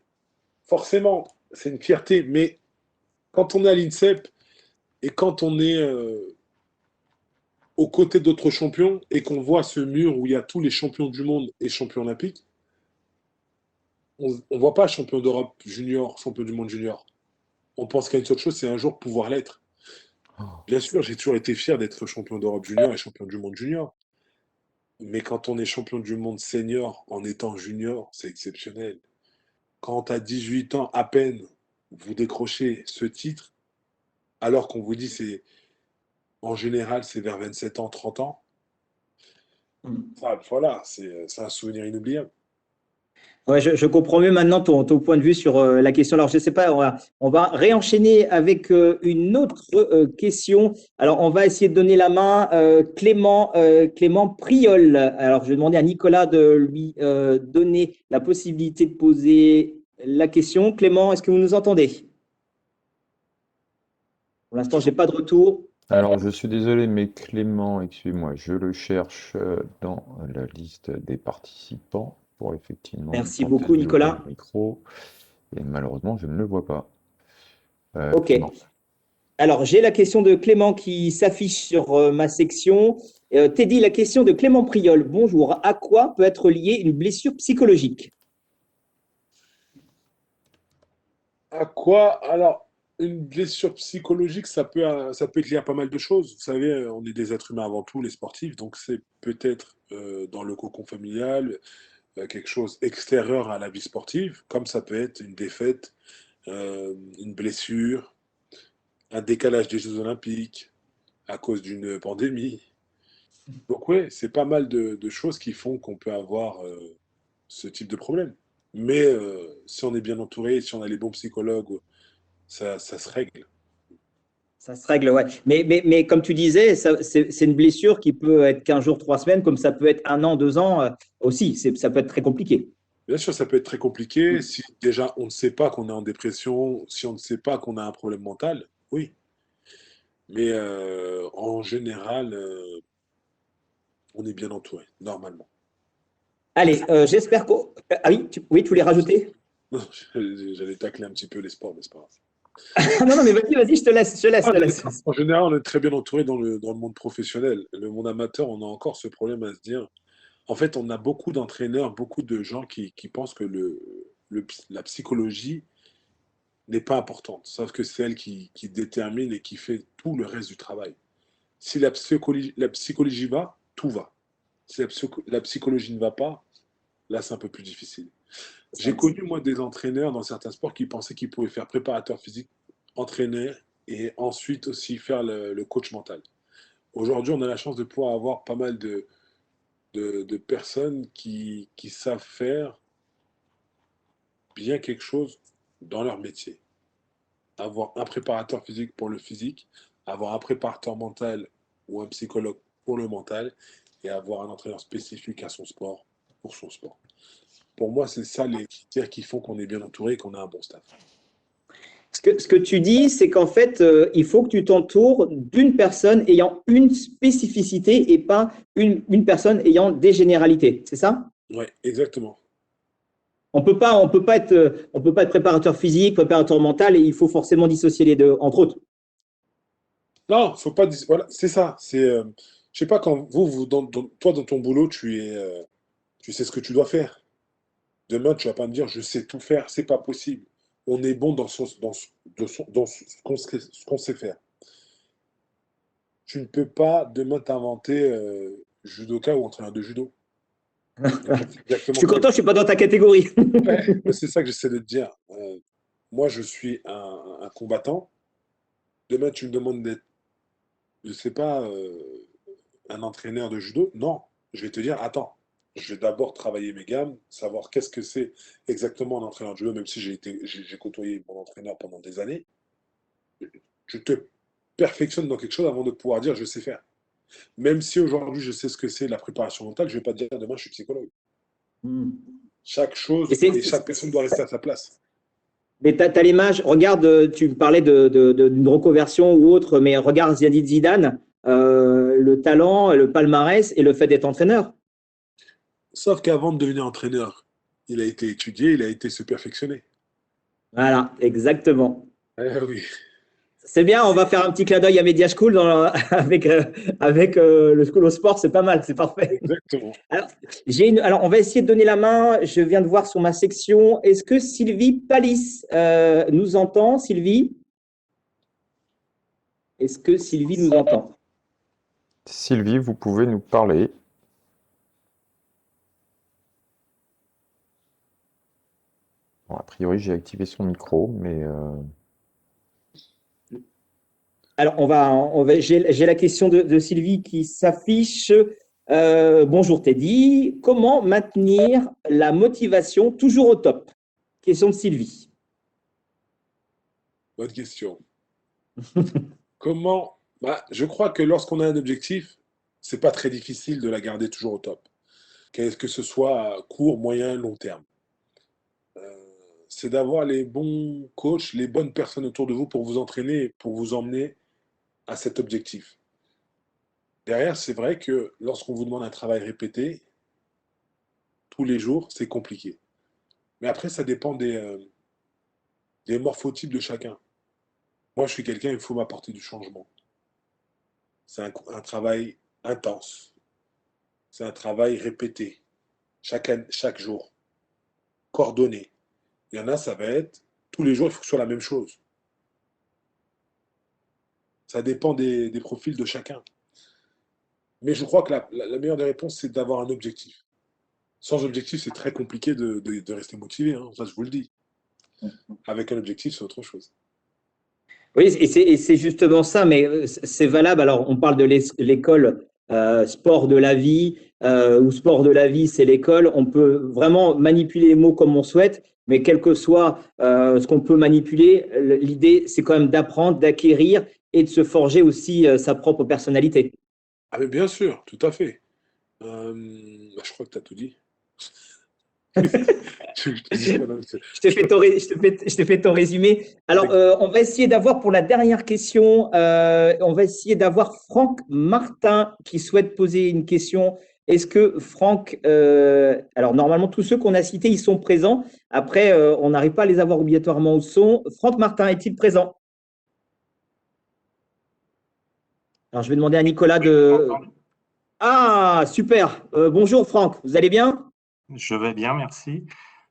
C: forcément, c'est une fierté, mais quand on est à l'INSEP et quand on est aux côtés d'autres champions et qu'on voit ce mur où il y a tous les champions du monde et champions olympiques, on ne voit pas champion d'Europe junior, champion du monde junior. On pense qu'à une seule chose, c'est un jour pouvoir l'être. Bien sûr, j'ai toujours été fier d'être champion d'Europe junior et champion du monde junior. Mais quand on est champion du monde senior en étant junior, c'est exceptionnel. Quand à 18 ans à peine, vous décrochez ce titre, alors qu'on vous dit c'est en général c'est vers 27 ans, 30 ans, ça, voilà, c'est un souvenir inoubliable.
A: Ouais, je comprends mieux maintenant ton point de vue sur la question. Alors, je ne sais pas, on va réenchaîner avec une autre question. Alors, on va essayer de donner la main Clément Priol. Alors, je vais demander à Nicolas de lui donner la possibilité de poser la question. Clément, est-ce que vous nous entendez? Pour l'instant, je n'ai pas de retour.
D: Alors, je suis désolé, mais Clément, excusez-moi, je le cherche dans la liste des participants pour effectivement
A: Merci
D: tenter
A: beaucoup,
D: de lui ouvrir
A: Nicolas.
D: le micro. Et malheureusement, je ne le vois pas.
A: OK.
D: Clément.
A: Alors, j'ai la question de Clément qui s'affiche sur ma section. Teddy, la question de Clément Priol. Bonjour. À quoi peut être liée une blessure psychologique?
C: À quoi? Alors, une blessure psychologique, ça peut être lié à pas mal de choses. Vous savez, on est des êtres humains avant tout, les sportifs, donc c'est peut-être dans le cocon familial, quelque chose extérieur à la vie sportive, comme ça peut être une défaite, une blessure, un décalage des Jeux Olympiques à cause d'une pandémie. Donc ouais, c'est pas mal de choses qui font qu'on peut avoir ce type de problème. Mais si on est bien entouré, si on a les bons psychologues, ça se règle.
A: Ça se règle, ouais. Mais comme tu disais, c'est une blessure qui peut être 15 jours, 3 semaines, comme ça peut être 1 an, 2 ans aussi. Ça peut être très compliqué.
C: Bien sûr, ça peut être très compliqué si déjà on ne sait pas qu'on est en dépression, si on ne sait pas qu'on a un problème mental, oui. Mais en général, on est bien entouré, normalement.
A: Allez, j'espère que… Ah oui, oui, tu voulais rajouter?
C: J'allais tacler un petit peu les sports, mais c'est pas grave.
A: Non, non, mais vas-y, je te laisse, je te laisse.
C: En général, on est très bien entouré dans le monde professionnel. Le monde amateur, on a encore ce problème à se dire. En fait, on a beaucoup d'entraîneurs, beaucoup de gens qui pensent que la psychologie n'est pas importante, sauf que c'est elle qui détermine et qui fait tout le reste du travail. Si la psychologie va, tout va. Si la psychologie ne va pas, là, c'est un peu plus difficile. J'ai connu, moi, des entraîneurs dans certains sports qui pensaient qu'ils pouvaient faire préparateur physique, entraîner et ensuite aussi faire le coach mental. Aujourd'hui, on a la chance de pouvoir avoir pas mal de personnes qui savent faire bien quelque chose dans leur métier. Avoir un préparateur physique pour le physique, avoir un préparateur mental ou un psychologue pour le mental et avoir un entraîneur spécifique à son sport pour son sport. Pour moi, c'est ça les critères qui font qu'on est bien entouré et qu'on a un bon staff.
A: Ce que tu dis, c'est qu'en fait, il faut que tu t'entoures d'une personne ayant une spécificité et pas une personne ayant des généralités. C'est ça?
C: Ouais, exactement.
A: On peut pas être préparateur physique, préparateur mental, et il faut forcément dissocier les deux, entre autres.
C: Non, faut pas. Voilà, c'est ça. Je sais pas quand toi dans ton boulot, tu sais ce que tu dois faire. Demain, tu vas pas me dire, je sais tout faire, c'est pas possible. On est bon dans ce ce qu'on sait faire. Tu ne peux pas demain t'inventer judoka ou entraîneur de judo. En fait, c'est
A: Je
C: exactement
A: suis
C: ça.
A: content, je suis pas dans ta catégorie.
C: Ouais, mais c'est ça que j'essaie de te dire. Moi, je suis un combattant. Demain, tu me demandes d'être, je sais pas, un entraîneur de judo. Non, je vais te dire, attends, je vais d'abord travailler mes gammes, savoir qu'est-ce que c'est exactement un entraîneur de judo, même si j'ai côtoyé mon entraîneur pendant des années. Je te perfectionne dans quelque chose avant de pouvoir dire je sais faire. Même si aujourd'hui je sais ce que c'est la préparation mentale, je ne vais pas te dire demain je suis psychologue.
A: Hmm.
C: Chaque
A: Et
C: chose et chaque personne doit rester à sa place.
A: mais tu as l'image, regarde, tu parlais d'une reconversion ou autre, mais regarde Zinedine Zidane, le talent, le palmarès et le fait d'être entraîneur.
C: Sauf qu'avant de devenir entraîneur, il a été étudié, il a été se perfectionner.
A: Voilà, exactement.
C: Eh oui,
A: C'est bien, on va faire un petit clin d'œil à Media School avec le School of Sport, c'est pas mal, c'est parfait.
C: exactement.
A: Alors, alors, on va essayer de donner la main. Je viens de voir sur ma section. Est-ce que Sylvie Palis nous entend, Sylvie? Est-ce que Sylvie nous entend?
D: Sylvie, vous pouvez nous parler. Bon, a priori, j'ai activé son micro, mais
A: Alors, j'ai la question de Sylvie qui s'affiche. Bonjour Teddy. Comment maintenir la motivation toujours au top? Question de Sylvie.
C: Bonne question. Comment? Bah, je crois que lorsqu'on a un objectif, c'est pas très difficile de la garder toujours au top. Qu'est-ce que ce soit à court, moyen, long terme. C'est d'avoir les bons coachs, les bonnes personnes autour de vous pour vous entraîner et pour vous emmener à cet objectif. Derrière, c'est vrai que lorsqu'on vous demande un travail répété, tous les jours, c'est compliqué. Mais après, ça dépend des morphotypes de chacun. Moi, je suis quelqu'un, il faut m'apporter du changement. C'est un travail intense. C'est un travail répété, chaque jour, coordonné. Il y en a, ça va être tous les jours, il faut que ce soit la même chose. Ça dépend des profils de chacun. Mais je crois que la meilleure des réponses, c'est d'avoir un objectif. Sans objectif, c'est très compliqué de rester motivé, hein, ça je vous le dis. Avec un objectif, c'est autre chose.
A: Oui, et c'est justement ça, mais c'est valable. Alors, on parle de l'école sport de la vie ou sport de la vie, c'est l'école. On peut vraiment manipuler les mots comme on souhaite, mais quel que soit ce qu'on peut manipuler, l'idée, c'est quand même d'apprendre, d'acquérir et de se forger aussi sa propre personnalité.
C: Ah mais bien sûr, tout à fait. Bah, je crois que tu as tout dit. Je te dis quoi, non,
A: Je te fais ton résumé. Alors, on va essayer d'avoir pour la dernière question, on va essayer d'avoir Franck Martin qui souhaite poser une question. Est-ce que Franck, alors normalement tous ceux qu'on a cités, ils sont présents. Après, on n'arrive pas à les avoir obligatoirement au son. Franck Martin est-il présent? Alors, je vais demander à Nicolas de. Ah, super. Bonjour Franck, vous allez bien?
E: Je vais bien, merci.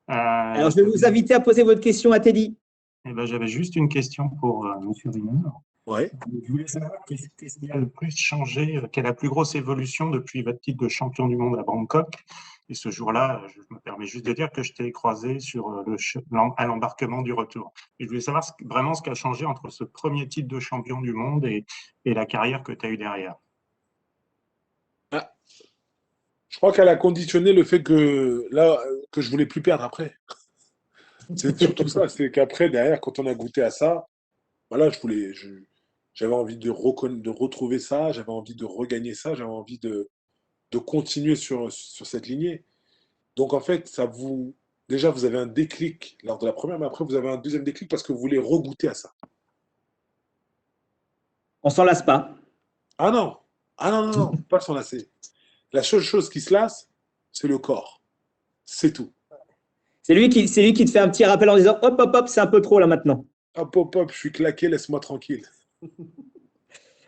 A: Alors, je vais vous inviter à poser votre question à Teddy.
E: Eh ben, j'avais juste une question pour Monsieur Rimmer.
C: Ouais.
E: Je voulais savoir qu'est-ce qui a le plus changé, quelle est la plus grosse évolution depuis votre titre de champion du monde à Bangkok. Et ce jour-là, je me permets juste de dire que je t'ai croisé à l'embarquement du retour. Et je voulais savoir vraiment ce qui a changé entre ce premier titre de champion du monde et la carrière que tu as eue derrière.
C: Ah, je crois qu'elle a conditionné le fait que là, que je voulais plus perdre après. C'est surtout ça, c'est qu'après, derrière, quand on a goûté à ça, voilà, j'avais envie de retrouver ça, j'avais envie de regagner ça, j'avais envie de continuer sur cette lignée. Donc en fait, déjà, vous avez un déclic lors de la première, mais après, vous avez un deuxième déclic parce que vous voulez regoûter à ça.
A: On s'en lasse pas.
C: Ah non, ah non, non, non, pas s'en lasser. La seule chose qui se lasse, c'est le corps. C'est tout.
A: C'est lui qui te fait un petit rappel en disant hop, hop, hop, c'est un peu trop là maintenant.
C: Hop, hop, hop, je suis claqué, laisse-moi tranquille.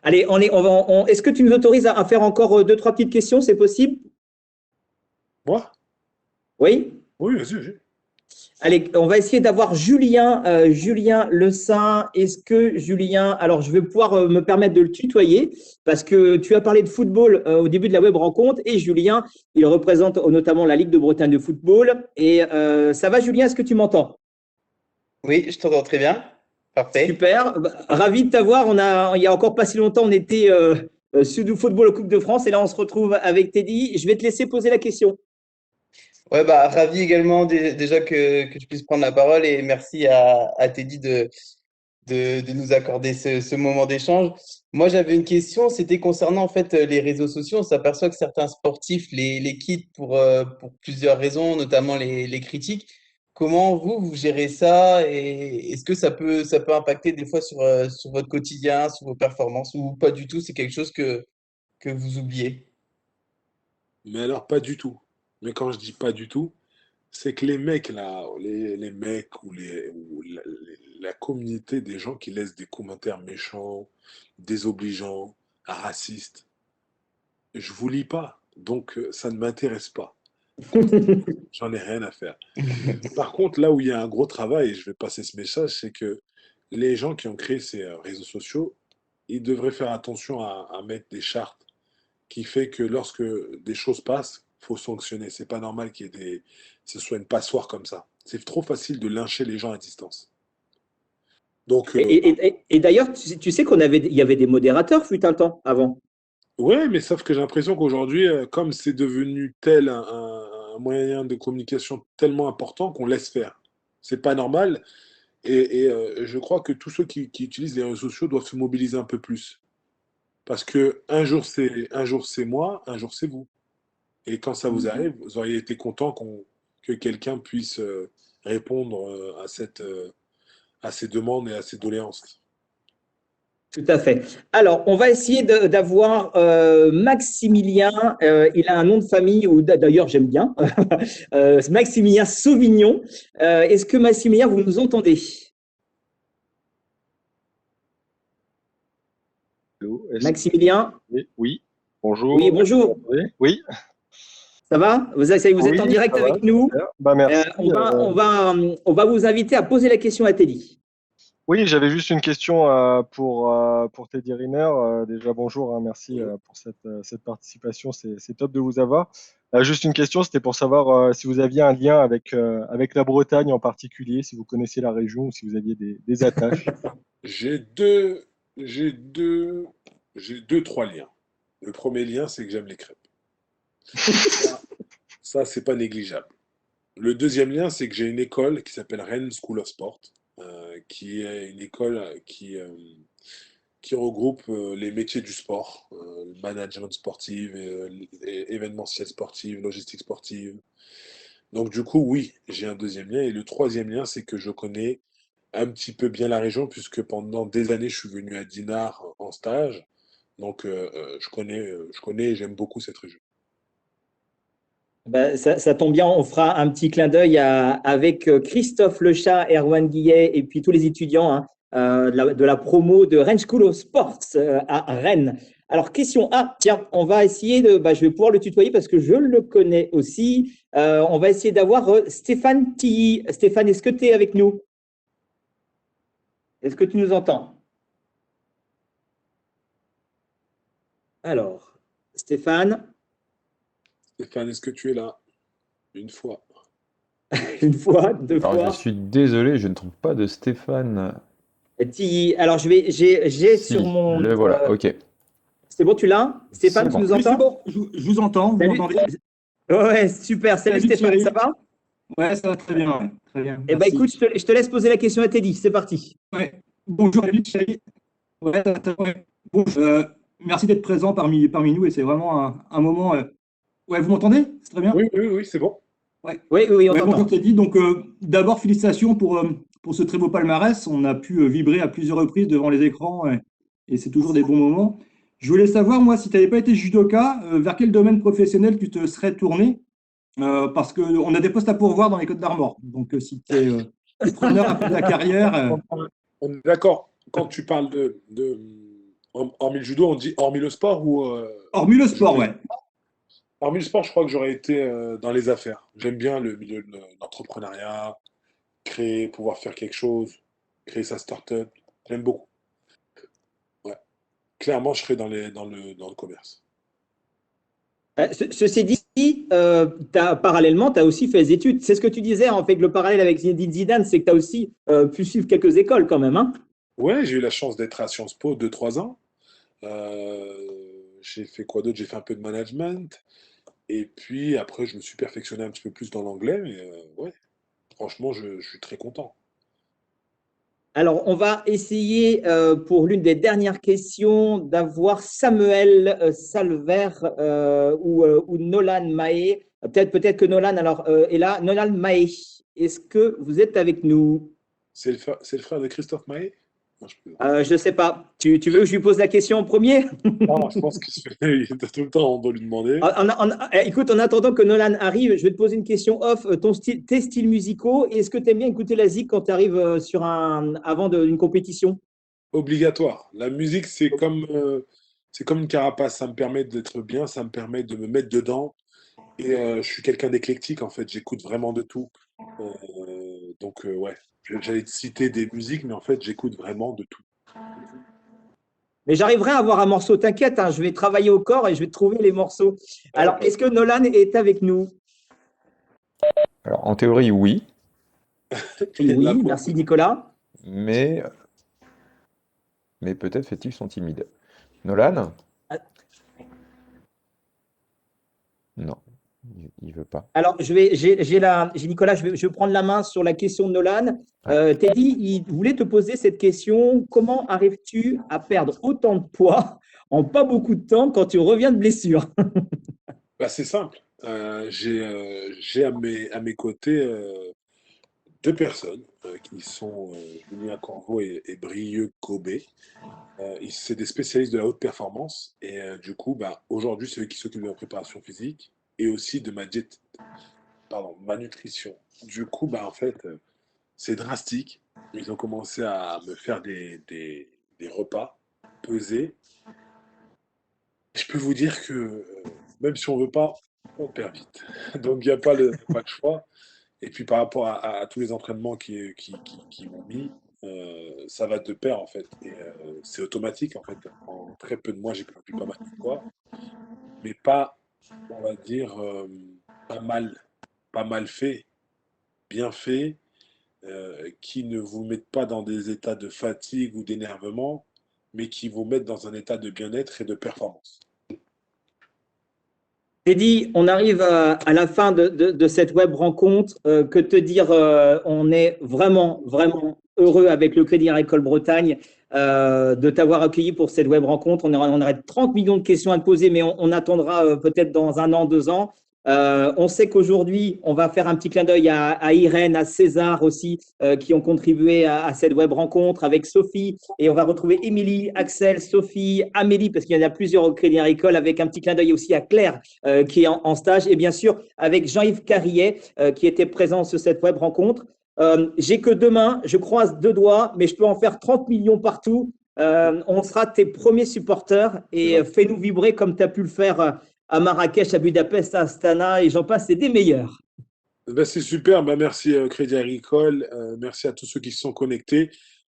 A: Allez, est-ce que tu nous autorises à faire encore deux, trois petites questions? C'est possible?
C: Moi?
A: Oui?
C: Oui, vas-y.
A: Allez, on va essayer d'avoir Julien, Julien Le Saint. Est-ce que Julien, alors je vais pouvoir me permettre de le tutoyer parce que tu as parlé de football au début de la web rencontre et Julien, il représente notamment la Ligue de Bretagne de football. Et ça va, Julien, est-ce que tu m'entends?
F: Oui, je t'entends très bien. Parfait.
A: Super, ravi de t'avoir. Il y a encore pas si longtemps, on était sur du football au Coupe de France et là on se retrouve avec Teddy. Je vais te laisser poser la question.
F: Ouais, bah, ravi également déjà que tu puisses prendre la parole et merci à Teddy de nous accorder ce moment d'échange. Moi, j'avais une question, c'était concernant en fait les réseaux sociaux. On s'aperçoit que certains sportifs les quittent pour plusieurs raisons, notamment les critiques. Comment vous gérez ça et est-ce que ça peut impacter des fois sur votre quotidien, sur vos performances ou pas du tout, c'est quelque chose que vous oubliez?
C: Mais alors, pas du tout. Mais quand je dis pas du tout, c'est que les mecs, là, les mecs ou la communauté des gens qui laissent des commentaires méchants, désobligeants, racistes, je vous lis pas. Donc, ça ne m'intéresse pas. J'en ai rien à faire. Par contre, là où il y a un gros travail, et je vais passer ce message, c'est que les gens qui ont créé ces réseaux sociaux, ils devraient faire attention à mettre des chartes qui fait que lorsque des choses passent, faut sanctionner. C'est pas normal ce soit une passoire comme ça. C'est trop facile de lyncher les gens à distance. Donc,
A: Et d'ailleurs, tu sais il y avait des modérateurs fut un temps avant.
C: ouais, mais sauf que j'ai l'impression qu'aujourd'hui, comme c'est devenu tel un moyen de communication tellement important qu'on laisse faire. C'est pas normal. Et je crois que tous ceux qui utilisent les réseaux sociaux doivent se mobiliser un peu plus. Parce que un jour c'est moi, un jour c'est vous. Et quand ça vous arrive, vous auriez été content que quelqu'un puisse répondre à ces demandes et à ces doléances.
A: Tout à fait. Alors, on va essayer d'avoir Maximilien. Il a un nom de famille, ou d'ailleurs j'aime bien, Maximilien Sauvignon. Est-ce que Maximilien, vous nous entendez?
G: Allô,
A: Maximilien?
G: Oui, bonjour.
A: Oui, bonjour.
G: Oui,
A: Ça va? Vous êtes en
G: oui,
A: direct
G: ça va,
A: avec nous.
G: super. Bah, merci.
A: On va vous inviter à poser la question à Teddy.
G: Oui, j'avais juste une question pour Teddy Riner. Déjà, bonjour, hein, merci pour cette participation. C'est top de vous avoir. Juste une question, c'était pour savoir si vous aviez un lien avec la Bretagne en particulier, si vous connaissez la région ou si vous aviez des attaches.
C: J'ai deux, j'ai deux, j'ai deux, trois liens. Le premier lien, c'est que j'aime les crêpes. Ça, c'est pas négligeable. Le deuxième lien, c'est que j'ai une école qui s'appelle Rennes School of Sport, qui est une école qui regroupe les métiers du sport, le management sportif, événementiel sportif, logistique sportive. Donc du coup, oui, j'ai un deuxième lien. Et le troisième lien, c'est que je connais un petit peu bien la région, puisque pendant des années, je suis venu à Dinard en stage. Donc je connais et j'aime beaucoup cette région.
A: Ben, ça tombe bien, on fera un petit clin d'œil avec Christophe Lechat, Erwan Guillet et puis tous les étudiants hein, de la promo de Rennes School of Sports à Rennes. Alors, question A, tiens, on va essayer je vais pouvoir le tutoyer parce que je le connais aussi. On va essayer d'avoir Stéphane Tilly. Stéphane, est-ce que tu es avec nous? Est-ce que tu nous entends? Alors, Stéphane.
C: Stéphane, est-ce que tu es là? Une fois.
A: Une fois, deux
D: Alors,
A: fois.
D: je suis désolé, je ne trouve pas de Stéphane.
A: Tilly. Alors, j'ai
D: Si,
A: sur mon.
D: le voilà, ok.
A: C'est bon, tu l'as? Stéphane,
D: C'est
A: tu
D: bon.
A: nous
H: Oui, c'est
A: entends?
H: bon, je vous entends. Vous
A: Salut.
H: m'entendez?
A: Ouais, super. Salut
H: Salut,
A: Stéphane,
H: Thierry.
A: ça va?
H: Ouais, ça va très bien. Ouais. Très bien.
A: Eh ben
H: Merci.
A: écoute, je te laisse poser la question à Teddy. C'est parti.
H: Ouais. Bonjour, salut, Thierry. Ouais, ouais. Bon, merci d'être présent parmi nous et c'est vraiment un moment. Ouais, vous m'entendez? C'est très bien.
C: Oui, c'est bon.
H: Ouais.
A: Oui, on
H: Ouais,
A: t'entend.
H: bonjour Teddy. Donc, d'abord, félicitations pour ce très beau palmarès. On a pu vibrer à plusieurs reprises devant les écrans et c'est toujours des bons moments. Je voulais savoir, moi, si tu n'avais pas été judoka, vers quel domaine professionnel tu te serais tourné? Parce qu'on a des postes à pourvoir dans les Côtes d'Armor. Donc, si tu es preneur après ta carrière.
C: On est d'accord. Quand tu parles hormis le judo, on dit hormis le sport ou
H: Hormis le sport,
C: judo.
H: ouais.
C: Parmi le sport, je crois que j'aurais été dans les affaires. J'aime bien le milieu de l'entrepreneuriat, créer, pouvoir faire quelque chose, créer sa start-up. J'aime beaucoup. Ouais. Clairement, je serais dans le commerce.
A: Ceci dit, parallèlement, tu as aussi fait des études. C'est ce que tu disais, en fait, le parallèle avec Zinedine Zidane, c'est que tu as aussi pu suivre quelques écoles quand même, hein.
C: Ouais, j'ai eu la chance d'être à Sciences Po 2, 3 ans. J'ai fait quoi d'autre? J'ai fait un peu de management. Et puis après, je me suis perfectionné un petit peu plus dans l'anglais. Mais ouais, franchement, je suis très content.
A: Alors, on va essayer pour l'une des dernières questions d'avoir Samuel Salver ou Nolan Mahé. Peut-être que Nolan est là. Nolan Mahé, est-ce que vous êtes avec nous?
C: C'est le frère de Christophe Maé? Non, je plaisante.
A: Je ne sais pas. Tu veux que je lui pose la question en premier?
C: Non, je pense que tout le temps, on doit lui demander.
A: Écoute, en attendant que Nolan arrive, je vais te poser une question off. Tes styles musicaux, est-ce que tu aimes bien écouter la zik quand tu arrives avant d'une compétition?
C: Obligatoire. La musique, c'est comme une carapace. Ça me permet d'être bien, ça me permet de me mettre dedans. Et je suis quelqu'un d'éclectique, en fait. J'écoute vraiment de tout. Donc, ouais. J'allais te citer des musiques, mais en fait, j'écoute vraiment de tout.
A: Mais j'arriverai à avoir un morceau, t'inquiète, hein, je vais travailler au corps et je vais te trouver les morceaux. Alors, est-ce que Nolan est avec nous?
D: Alors, en théorie, oui,
C: La
A: Oui,
C: pauvre.
A: merci Nicolas.
D: mais, mais peut-être fait-il son timide. Nolan? Non, il veut pas.
A: Alors, j'ai Nicolas, je vais prendre la main sur la question de Nolan. Teddy, il voulait te poser cette question. Comment arrives-tu à perdre autant de poids en pas beaucoup de temps quand tu reviens de blessure?
C: Bah, c'est simple. J'ai à mes côtés deux personnes qui sont Julien Corveau et Brieux Gobet. C'est des spécialistes de la haute performance et du coup, bah, aujourd'hui, c'est eux qui s'occupent de ma préparation physique et aussi de ma nutrition. Du coup, bah, en fait, c'est drastique. Ils ont commencé à me faire des repas pesés. Je peux vous dire que même si on veut pas, on perd vite. Donc, il n'y a pas le choix. Et puis par rapport à tous les entraînements qui m'ont mis, ça va de pair en fait. Et c'est automatique en fait. En très peu de mois, j'ai perdu pas mal de poids, mais pas, on va dire, pas mal fait, bien fait, qui ne vous mettent pas dans des états de fatigue ou d'énervement, mais qui vous mettent dans un état de bien-être et de performance.
A: Teddy, on arrive à la fin de cette web rencontre. Que te dire, on est vraiment, vraiment heureux avec le Crédit Agricole Bretagne de t'avoir accueilli pour cette web rencontre. On aurait 30 millions de questions à te poser, mais on attendra peut-être dans 1 an, 2 ans. On sait qu'aujourd'hui, on va faire un petit clin d'œil à Irène, à César aussi, qui ont contribué à cette web rencontre avec Sophie. Et on va retrouver Émilie, Axel, Sophie, Amélie, parce qu'il y en a plusieurs au Crédit Agricole, avec un petit clin d'œil aussi à Claire, qui est en stage. Et bien sûr, avec Jean-Yves Carrier, qui était présent sur cette web rencontre. J'ai que 2 mains, je croise 2 doigts, mais je peux en faire 30 millions partout. On sera tes premiers supporters et fais-nous vibrer comme tu as pu le faire à Marrakech, à Budapest, à Astana, et j'en passe, c'est des meilleurs.
C: Ben, c'est super, ben, merci Crédit Agricole, merci à tous ceux qui se sont connectés.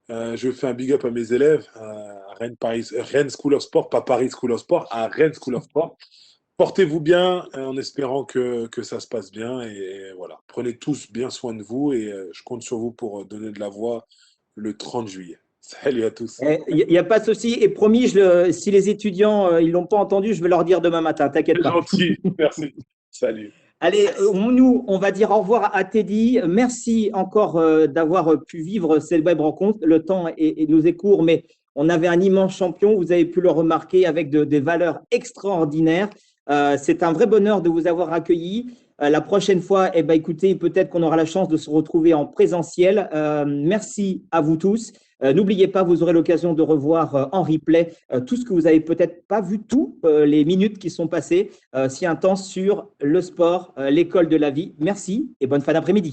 C: Je fais un big up à mes élèves à Rennes School of Sport, pas Paris School of Sport, à Rennes School of Sport. Portez-vous bien en espérant que ça se passe bien et voilà. Prenez tous bien soin de vous et je compte sur vous pour donner de la voix le 30 juillet. Salut à tous.
A: Il n'y a pas de souci. Et promis, si les étudiants ils l'ont pas entendu, je vais leur dire demain matin. T'inquiète
C: C'est
A: pas.
C: gentil, merci. Salut.
A: Allez, nous, on va dire au revoir à Teddy. Merci encore d'avoir pu vivre cette web rencontre. Le temps nous est court, mais on avait un immense champion. Vous avez pu le remarquer avec des valeurs extraordinaires. C'est un vrai bonheur de vous avoir accueilli. La prochaine fois, eh ben, écoutez, peut-être qu'on aura la chance de se retrouver en présentiel. Merci à vous tous. N'oubliez pas, vous aurez l'occasion de revoir en replay tout ce que vous n'avez peut-être pas vu, les minutes qui sont passées si intenses sur le sport, l'école de la vie. Merci et bonne fin d'après-midi.